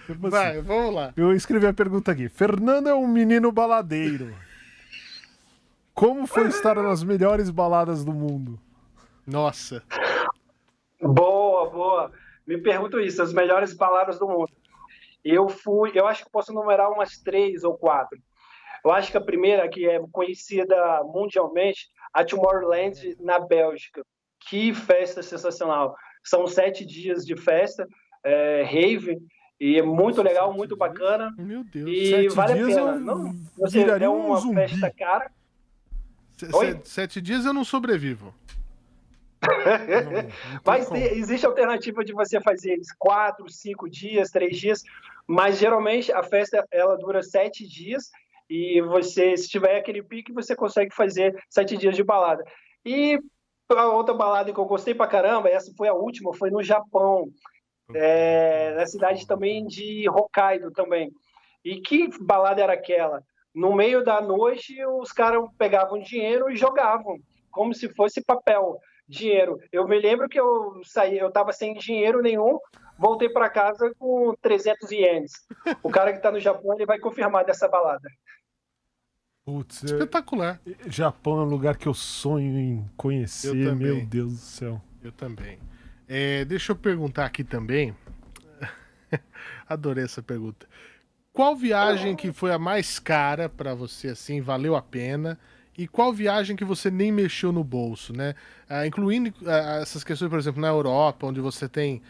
Vai, vamos lá. Eu escrevi a pergunta aqui. Fernando é um menino baladeiro. Como foi estar nas melhores baladas do mundo? Nossa. Boa. Me pergunto isso, as melhores baladas do mundo. Eu acho que posso numerar umas 3 ou 4. Eu acho que a primeira, que é conhecida mundialmente, a Tomorrowland, na Bélgica. Que festa sensacional. São 7 dias de festa, rave, e é muito legal, muito bacana. Meu Deus, e vale a pena. Não, você é uma festa cara. 7 dias eu não sobrevivo. Mas existe a alternativa de você fazer eles 4, 5 dias, 3 dias, mas geralmente a festa ela dura 7 dias e você, se tiver aquele pique, você consegue fazer 7 dias de balada. E a outra balada que eu gostei pra caramba, essa foi a última, foi no Japão, na cidade também de Hokkaido também. E que balada era aquela? No meio da noite, os caras pegavam dinheiro e jogavam, como se fosse papel. Dinheiro. Eu me lembro que eu estava sem dinheiro nenhum, voltei para casa com 300 ienes. O cara que está no Japão, ele vai confirmar dessa balada. Putz, espetacular. Japão é um lugar que eu sonho em conhecer, meu Deus do céu. Eu também. Deixa eu perguntar aqui também. Adorei essa pergunta. Qual viagem que foi a mais cara para você, assim, valeu a pena? E qual viagem que você nem mexeu no bolso, né? Incluindo essas questões, por exemplo, na Europa, onde você tem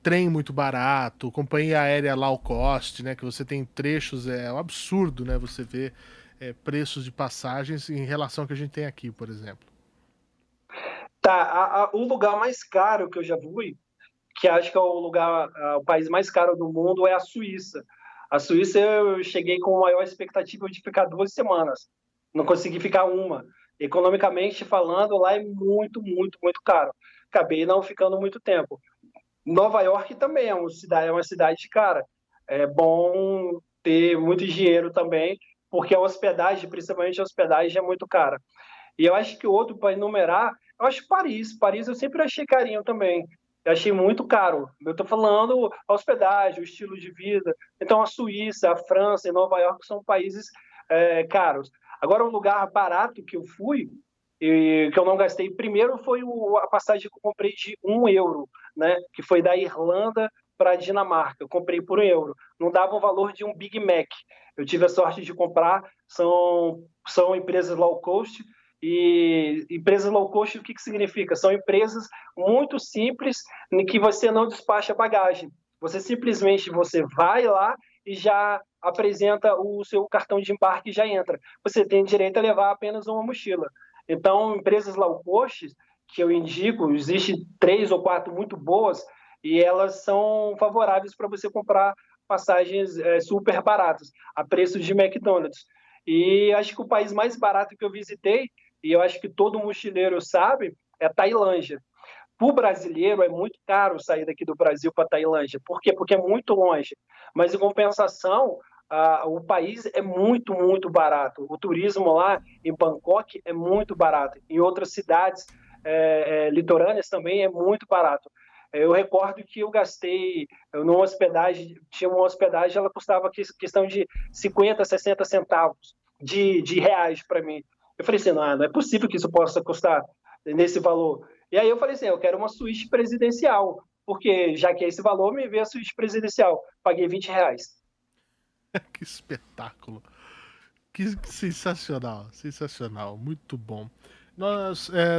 trem muito barato, companhia aérea low cost, né? Que você tem trechos, é um absurdo, né? Você vê preços de passagens em relação ao que a gente tem aqui, por exemplo. Tá, o lugar mais caro que eu já fui, que acho que é o país mais caro do mundo, é a Suíça. A Suíça eu cheguei com a maior expectativa de ficar 2 semanas. Não consegui ficar uma. Economicamente falando, lá é muito, muito, muito caro. Acabei não ficando muito tempo. Nova York também é uma cidade cara. É bom ter muito dinheiro também, porque a hospedagem, principalmente a hospedagem, é muito cara. E eu acho que o outro, para enumerar, eu acho Paris. Paris eu sempre achei carinho também. Eu achei muito caro. Eu estou falando a hospedagem, o estilo de vida. Então, a Suíça, a França e Nova York são países caros. Agora, um lugar barato que eu fui, e que eu não gastei, primeiro foi a passagem que eu comprei de €1, né? Que foi da Irlanda para a Dinamarca. Eu comprei por €1. Não dava o valor de um Big Mac. Eu tive a sorte de comprar, são empresas low cost, e empresas low cost, o que significa? São empresas muito simples em que você não despacha bagagem. Você vai lá e já apresenta o seu cartão de embarque e já entra. Você tem direito a levar apenas uma mochila. Então, empresas low cost, que eu indico, existem 3 ou 4 muito boas, e elas são favoráveis para você comprar passagens super baratas, a preço de McDonald's. E acho que o país mais barato que eu visitei, e eu acho que todo mochileiro sabe, é a Tailândia. Para o brasileiro é muito caro sair daqui do Brasil para a Tailândia. Por quê? Porque é muito longe. Mas, em compensação, o país é muito, muito barato. O turismo lá em Bangkok é muito barato. Em outras cidades litorâneas também é muito barato. Eu recordo que eu gastei numa hospedagem, tinha uma hospedagem, ela custava questão de 50, 60 centavos de reais para mim. Eu falei assim, não é possível que isso possa custar nesse valor. E aí eu falei assim, eu quero uma suíte presidencial, porque já que é esse valor, me vê a suíte presidencial. Paguei R$20. Que espetáculo. Que sensacional, sensacional, muito bom.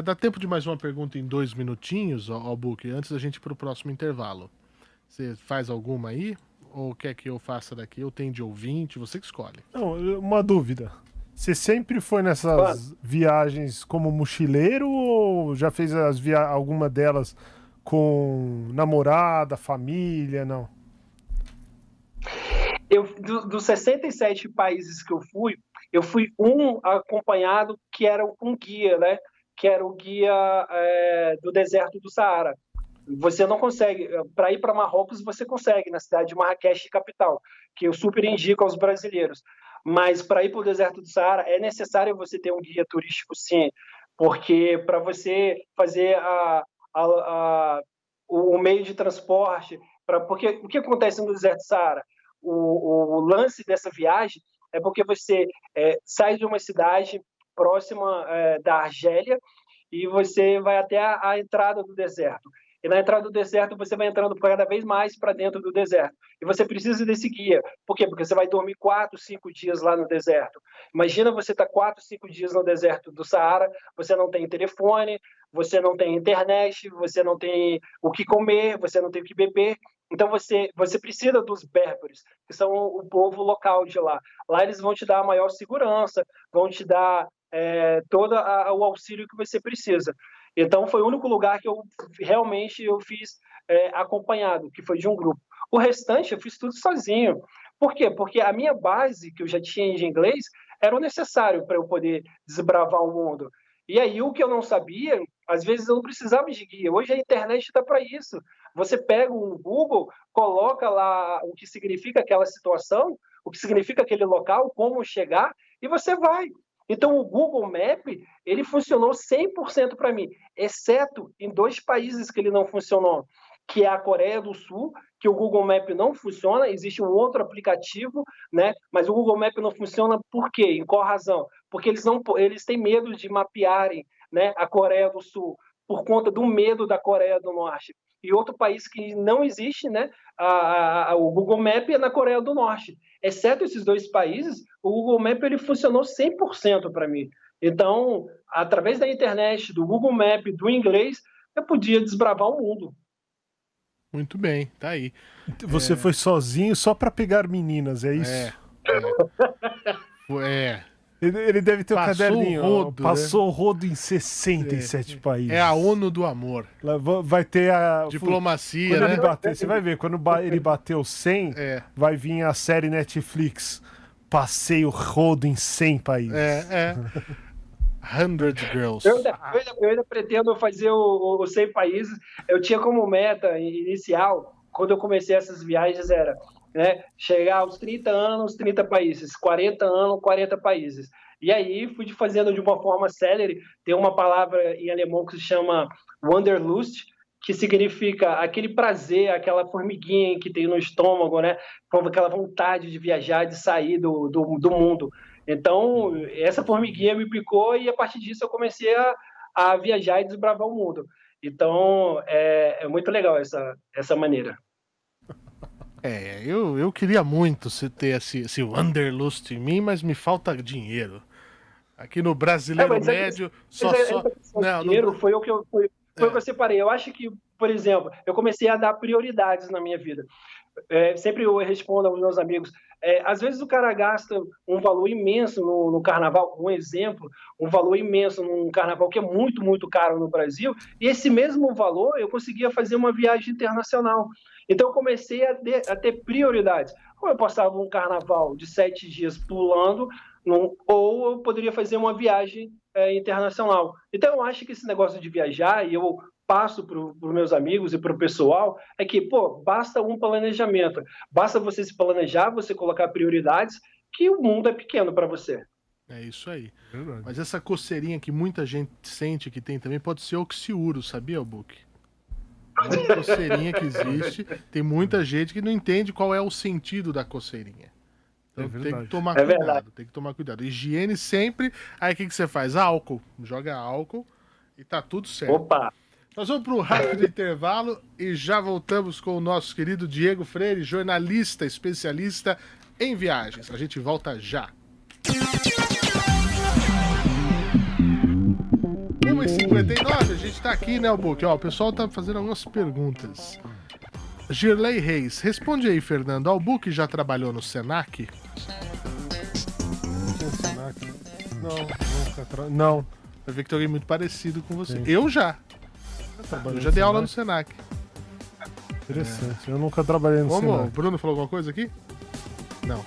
Dá tempo de mais uma pergunta em 2 minutinhos, Book, antes da gente ir para o próximo intervalo. Você faz alguma aí? Ou quer que eu faça daqui? Eu tenho de ouvinte, você que escolhe. Não, uma dúvida. Você sempre foi nessas viagens como mochileiro ou já fez alguma delas com namorada, família, não? Dos 67 países que eu fui acompanhado que era um guia, né? Que era o guia do deserto do Saara. Você não consegue, para ir para Marrocos você consegue, na cidade de Marrakech, capital, que eu super indico aos brasileiros. Mas para ir para o deserto do Saara é necessário você ter um guia turístico, sim, porque para você fazer o meio de transporte, porque o que acontece no deserto do Saara? O lance dessa viagem é porque você sai de uma cidade próxima da Argélia e você vai até a entrada do deserto. E na entrada do deserto você vai entrando cada vez mais para dentro do deserto. E você precisa desse guia. Por quê? Porque você vai dormir 4, 5 dias lá no deserto. Imagina você estar 4, 5 dias no deserto do Saara, você não tem telefone, você não tem internet, você não tem o que comer, você não tem o que beber. Então você precisa dos berberes, que são o povo local de lá. Lá eles vão te dar a maior segurança, vão te dar todo o auxílio que você precisa. Então foi o único lugar que eu realmente fiz acompanhado, que foi de um grupo. O restante eu fiz tudo sozinho. Por quê? Porque a minha base, que eu já tinha de inglês, era o necessário para eu poder desbravar o mundo. E aí o que eu não sabia, às vezes eu não precisava de guia. Hoje a internet está para isso. Você pega um Google, coloca lá o que significa aquela situação, o que significa aquele local, como chegar, e você vai. Então, o Google Map, ele funcionou 100% para mim, exceto em 2 países que ele não funcionou, que é a Coreia do Sul, que o Google Map não funciona, existe um outro aplicativo, né? Mas o Google Map não funciona por quê? Em qual razão? Porque eles têm medo de mapearem, né, a Coreia do Sul, por conta do medo da Coreia do Norte. E outro país que não existe, né, o Google Map é na Coreia do Norte. Exceto esses 2 países, o Google Map ele funcionou 100% para mim. Então, através da internet, do Google Maps, do inglês, eu podia desbravar o mundo. Muito bem, tá aí. Você foi sozinho só pra pegar meninas, é isso? Ele deve ter um caderninho. Passou o rodo em 67 países. É a ONU do amor. Vai ter a diplomacia, quando né? Ele bater, você vai ver, quando ele bateu 100, vai vir a série Netflix. Passei o rodo em 100 países. 100 Girls. Eu ainda pretendo fazer os 100 países. Eu tinha como meta inicial, quando eu comecei essas viagens, era chegar aos 30 anos, 30 países, 40 anos, 40 países. E aí fui fazendo de uma forma célere. Tem uma palavra em alemão que se chama Wanderlust, que significa aquele prazer, aquela formiguinha que tem no estômago, né? Aquela vontade de viajar, de sair do mundo. Então, essa formiguinha me picou e a partir disso eu comecei a viajar e desbravar o mundo. Então, é muito legal essa maneira. Eu queria muito ter esse Wanderlust em mim, mas me falta dinheiro. Aqui no brasileiro médio, dinheiro foi o que eu separei. Eu acho que, por exemplo, eu comecei a dar prioridades na minha vida. Sempre eu respondo aos meus amigos, às vezes o cara gasta um valor imenso no carnaval, um exemplo, um valor imenso num carnaval que é muito, muito caro no Brasil, e esse mesmo valor eu conseguia fazer uma viagem internacional. Então eu comecei a ter prioridades. Ou eu passava um carnaval de 7 dias pulando, ou eu poderia fazer uma viagem internacional. Então eu acho que esse negócio de viajar, e eu passo para os meus amigos e para o pessoal, é que, basta um planejamento. Basta você se planejar, você colocar prioridades, que o mundo é pequeno para você. É isso aí. Mas essa coceirinha que muita gente sente que tem também pode ser oxiuro, sabia, Book? É uma coceirinha que existe. Tem muita gente que não entende qual é o sentido da coceirinha. Então tem que tomar cuidado. Verdade. Tem que tomar cuidado. Higiene sempre. Aí o que você faz? Álcool. Joga álcool e tá tudo certo. Opa! Nós vamos para um rápido intervalo e já voltamos com o nosso querido Diego Freire, jornalista, especialista em viagens. A gente volta já. 1h59, a gente tá aqui, né, Book? O pessoal tá fazendo algumas perguntas. Girley Reis, responde aí, Fernando. O Book já trabalhou no Senac? Não. Vai ver que tem alguém muito parecido com você. Sim. Eu já dei aula no Senac. Interessante. Eu nunca trabalhei no Senac. O Bruno falou alguma coisa aqui? Não.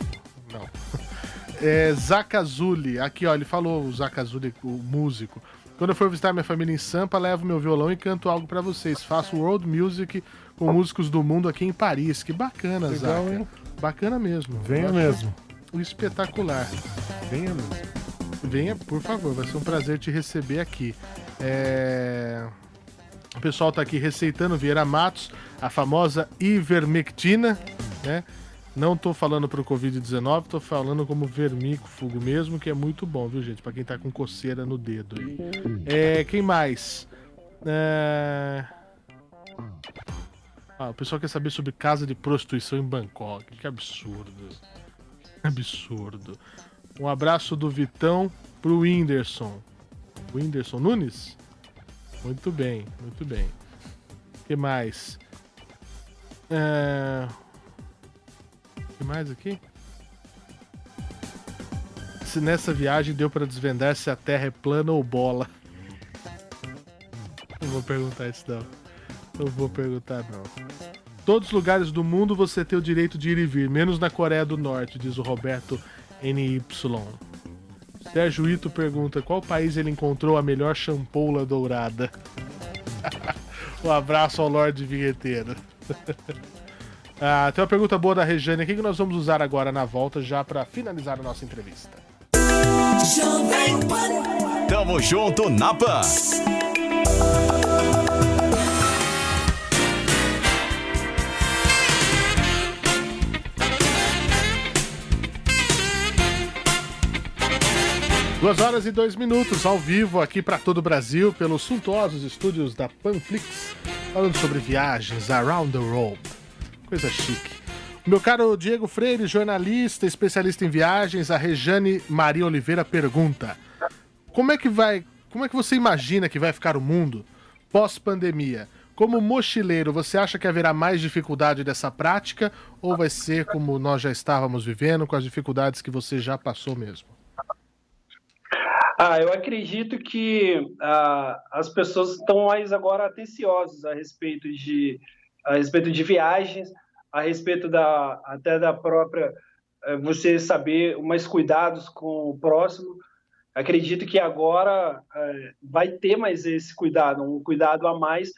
Zacazuli. Aqui, ó, ele falou, o Zacazuli, o músico. Quando eu for visitar minha família em Sampa, levo meu violão e canto algo pra vocês. Faço world music com músicos do mundo aqui em Paris. Que bacana, legal, Zaca. Hein? Bacana mesmo. Venha mesmo. Espetacular. Venha mesmo. Venha, por favor. Vai ser um prazer te receber aqui. O pessoal tá aqui receitando Vieira Matos, a famosa ivermectina, né? Não tô falando pro Covid-19, tô falando como vermífugo mesmo, que é muito bom, viu, gente? Pra quem tá com coceira no dedo aí. Quem mais? O pessoal quer saber sobre casa de prostituição em Bangkok. Que absurdo. Absurdo. Um abraço do Vitão pro Whindersson. Whindersson Nunes? Muito bem, muito bem. O que mais? O que mais aqui? Se nessa viagem deu pra desvendar se a Terra é plana ou bola. Não vou perguntar isso não. Não vou perguntar não. Todos os lugares do mundo você tem o direito de ir e vir, menos na Coreia do Norte, diz o Roberto NY. Sérgio Ito pergunta qual país ele encontrou a melhor champoula dourada. Um abraço ao Lorde Vinheteiro. Tem uma pergunta boa da Rejane. O que nós vamos usar agora na volta, já para finalizar a nossa entrevista? Tamo junto na Pan. Duas horas e 2 minutos ao vivo aqui para todo o Brasil pelos suntuosos estúdios da Panflix, falando sobre viagens around the world. Coisa chique. Meu caro Diego Freire, jornalista, especialista em viagens, a Rejane Maria Oliveira pergunta: como é que você imagina que vai ficar o mundo pós-pandemia? Como mochileiro, você acha que haverá mais dificuldade dessa prática ou vai ser como nós já estávamos vivendo, com as dificuldades que você já passou mesmo? Eu acredito que as pessoas estão mais agora atenciosas a respeito de viagens, a respeito até da própria você saber mais cuidados com o próximo. Acredito que agora vai ter mais esse cuidado, um cuidado a mais.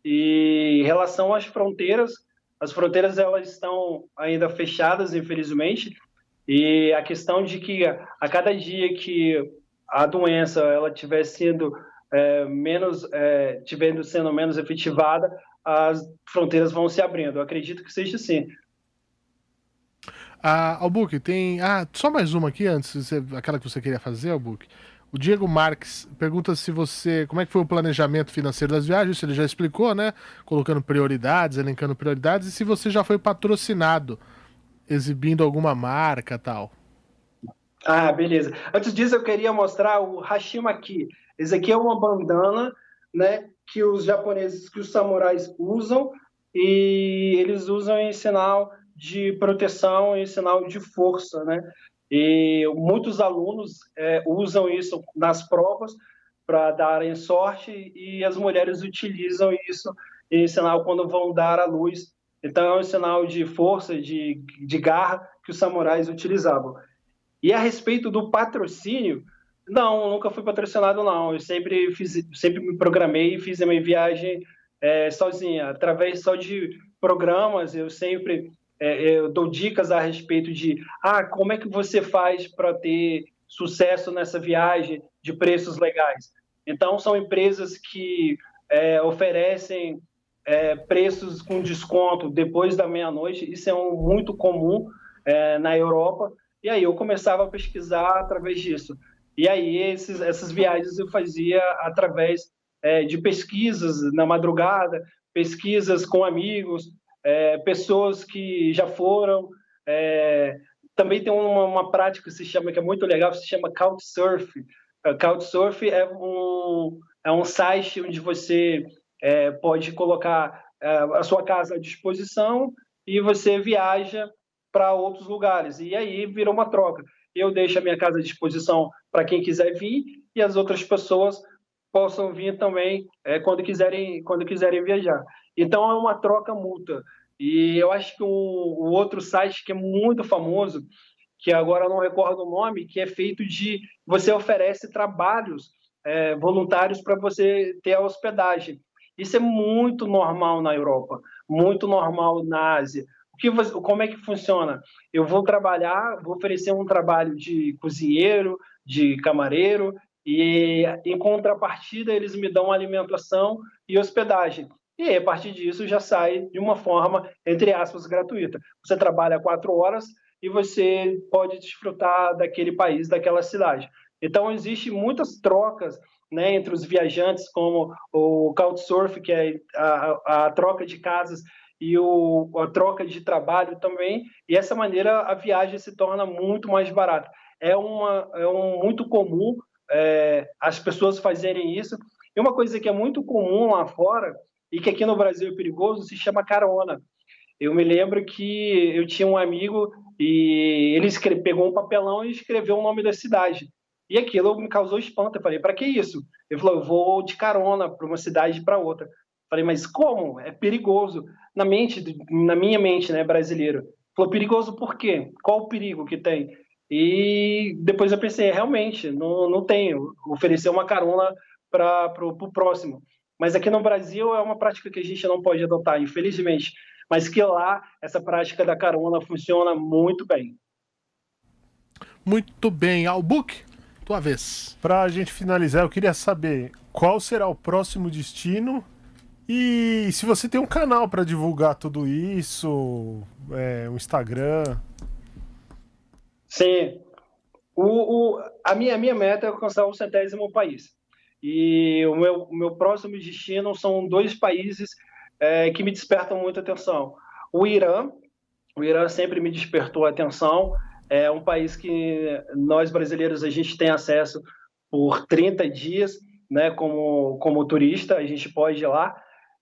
E em relação às fronteiras, as fronteiras elas estão ainda fechadas, infelizmente, e a questão de que a cada dia que a doença ela estiver sendo sendo menos efetivada, as fronteiras vão se abrindo. Eu acredito que seja assim. Albuque, tem só mais uma aqui antes, aquela que você queria fazer, Albuque. O Diego Marques pergunta como é que foi o planejamento financeiro das viagens, se ele já explicou, né? Colocando prioridades, elencando prioridades, e se você já foi patrocinado, exibindo alguma marca e tal. Beleza. Antes disso, eu queria mostrar o hashimaki. Esse aqui é uma bandana, né, que os japoneses, que os samurais usam, e eles usam em sinal de proteção, em sinal de força, né? E muitos alunos usam isso nas provas para darem sorte e as mulheres utilizam isso em sinal quando vão dar à luz. Então é um sinal de força, de garra que os samurais utilizavam. E a respeito do patrocínio, não, nunca fui patrocinado, não. Eu sempre me programei e fiz a minha viagem sozinha, através só de programas. Eu sempre eu dou dicas a respeito de como é que você faz para ter sucesso nessa viagem de preços legais. Então, são empresas que oferecem preços com desconto depois da meia-noite. Isso é muito comum na Europa. E aí eu começava a pesquisar através disso. E aí essas viagens eu fazia através de pesquisas na madrugada, pesquisas com amigos, pessoas que já foram. Também tem uma prática que é muito legal, se chama Couchsurf. Couchsurf é um site onde você pode colocar a sua casa à disposição e você viaja para outros lugares. E aí virou uma troca. Eu deixo a minha casa à disposição para quem quiser vir e as outras pessoas possam vir também quando quiserem viajar. Então é uma troca mútua. E eu acho que o outro site que é muito famoso, que agora eu não recordo o nome, que é feito de... Você oferece trabalhos voluntários para você ter a hospedagem. Isso é muito normal na Europa, muito normal na Ásia. Como é que funciona? Eu vou oferecer um trabalho de cozinheiro, de camareiro, e em contrapartida eles me dão alimentação e hospedagem. E aí, a partir disso já sai de uma forma, entre aspas, gratuita. Você trabalha 4 horas e você pode desfrutar daquele país, daquela cidade. Então, existem muitas trocas, né, entre os viajantes, como o Couchsurf, que é a troca de casas, e a troca de trabalho também, e dessa maneira a viagem se torna muito mais barata. É muito comum as pessoas fazerem isso. E uma coisa que é muito comum lá fora, e que aqui no Brasil é perigoso, se chama carona. Eu me lembro que eu tinha um amigo e ele pegou um papelão e escreveu o nome da cidade. E aquilo me causou espanto. Eu falei, para que isso? Ele falou, eu vou de carona para uma cidade para outra. Falei, mas como? É perigoso. Na minha mente, né, brasileira. Falou, perigoso por quê? Qual o perigo que tem? E depois eu pensei, realmente, não tenho. Oferecer uma carona para o próximo. Mas aqui no Brasil é uma prática que a gente não pode adotar, infelizmente. Mas que lá, essa prática da carona funciona muito bem. Muito bem. Albuque, tua vez. Para a gente finalizar, eu queria saber qual será o próximo destino e se você tem um canal para divulgar tudo isso, um Instagram. Sim. A minha meta é alcançar o 100º país. E o meu próximo destino são 2 países que me despertam muita atenção. O Irã sempre me despertou a atenção. É um país que nós brasileiros a gente tem acesso por 30 dias, né, como turista, a gente pode ir lá.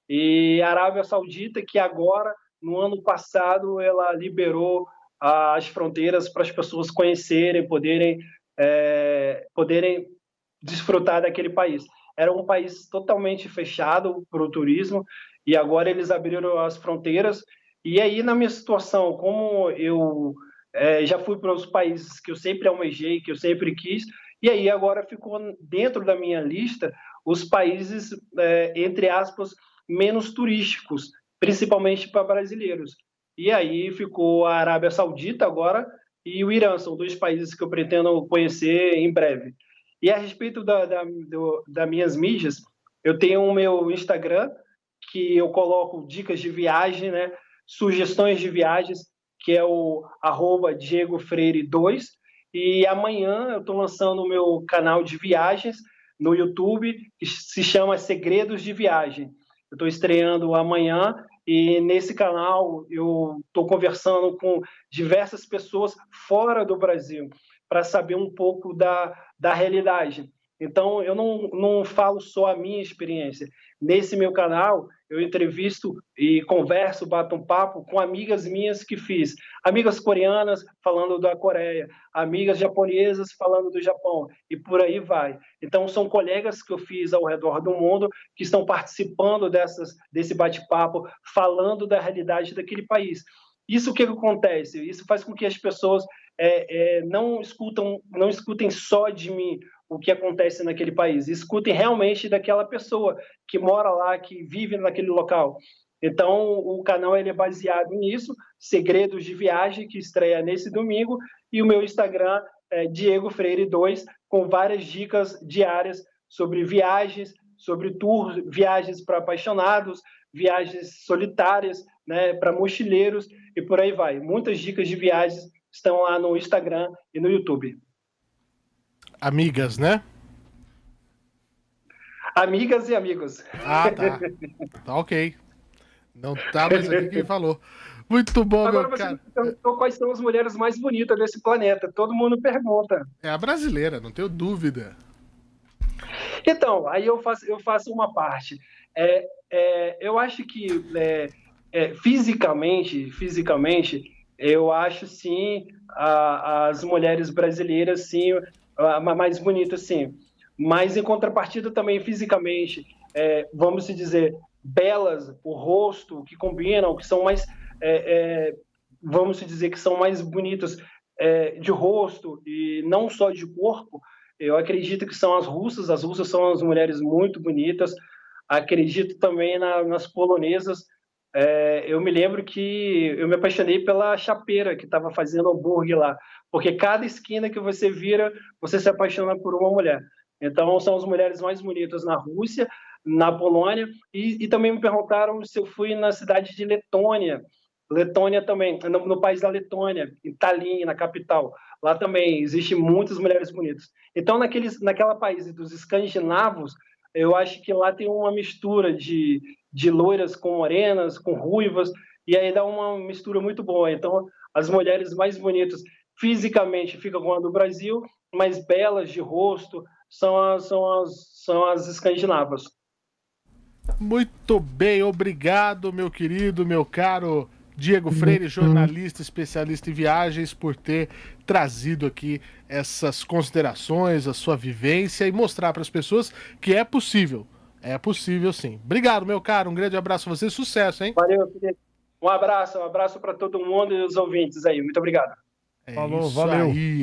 E a Arábia Saudita, que agora, no ano passado, ela liberou as fronteiras para as pessoas conhecerem, poderem desfrutar daquele país. Era um país totalmente fechado para o turismo, e agora eles abriram as fronteiras. E aí, na minha situação, como eu já fui para os países que eu sempre almejei, que eu sempre quis, e aí agora ficou dentro da minha lista os países, entre aspas, menos turísticos, principalmente para brasileiros. E aí ficou a Arábia Saudita agora e o Irã, são 2 países que eu pretendo conhecer em breve. E a respeito das minhas mídias, eu tenho o meu Instagram, que eu coloco dicas de viagem, né, sugestões de viagens, que é o @DiegoFreire2, e amanhã eu estou lançando o meu canal de viagens no YouTube, que se chama Segredos de Viagem. Eu estou estreando amanhã, e nesse canal eu estou conversando com diversas pessoas fora do Brasil, para saber um pouco da realidade. Então, eu não falo só a minha experiência. Nesse meu canal, eu entrevisto e converso, bato um papo com amigas minhas que fiz. Amigas coreanas falando da Coreia, amigas japonesas falando do Japão, e por aí vai. Então, são colegas que eu fiz ao redor do mundo que estão participando desse bate-papo, falando da realidade daquele país. Isso o que acontece? Isso faz com que as pessoas não escutem só de mim o que acontece naquele país, escutem realmente daquela pessoa que mora lá, que vive naquele local. Então, o canal ele é baseado nisso, Segredos de Viagem, que estreia nesse domingo, e o meu Instagram é DiegoFreire2, com várias dicas diárias sobre viagens, sobre tours, viagens para apaixonados, viagens solitárias, né, para mochileiros, e por aí vai. Muitas dicas de viagens estão lá no Instagram e no YouTube. Amigas, né? Amigas e amigos. Ah, tá. Tá ok. Não tá, mas aqui quem falou. Muito bom, agora meu cara. Então, quais são as mulheres mais bonitas desse planeta? Todo mundo pergunta. É a brasileira, não tenho dúvida. Então, aí eu faço uma parte. Eu acho que fisicamente, eu acho sim as mulheres brasileiras sim mais bonitas, sim. Mas em contrapartida também fisicamente, vamos dizer, belas, o rosto que combinam, que são mais, vamos dizer que são mais bonitas de rosto e não só de corpo. Eu acredito que são as russas são as mulheres muito bonitas. Acredito também nas polonesas. Eu me lembro que eu me apaixonei pela chapeira que estava fazendo hambúrguer lá, porque cada esquina que você vira, você se apaixona por uma mulher. Então, são as mulheres mais bonitas na Rússia, na Polônia, e também me perguntaram se eu fui na cidade de Letônia também, no país da Letônia, em Tallinn, na capital. Lá também existem muitas mulheres bonitas. Então, naquela país dos escandinavos, eu acho que lá tem uma mistura de loiras com morenas, com ruivas, e aí dá uma mistura muito boa. Então, as mulheres mais bonitas fisicamente ficam com a do Brasil, mas belas de rosto são as escandinavas. Muito bem, obrigado, meu querido, meu caro Diego Freire, jornalista, especialista em viagens, por ter trazido aqui essas considerações, a sua vivência e mostrar para as pessoas que é possível. É possível, sim. Obrigado, meu caro. Um grande abraço a você. Sucesso, hein? Valeu, Felipe. Um abraço para todo mundo e os ouvintes aí. Muito obrigado. Falou, valeu. Aí.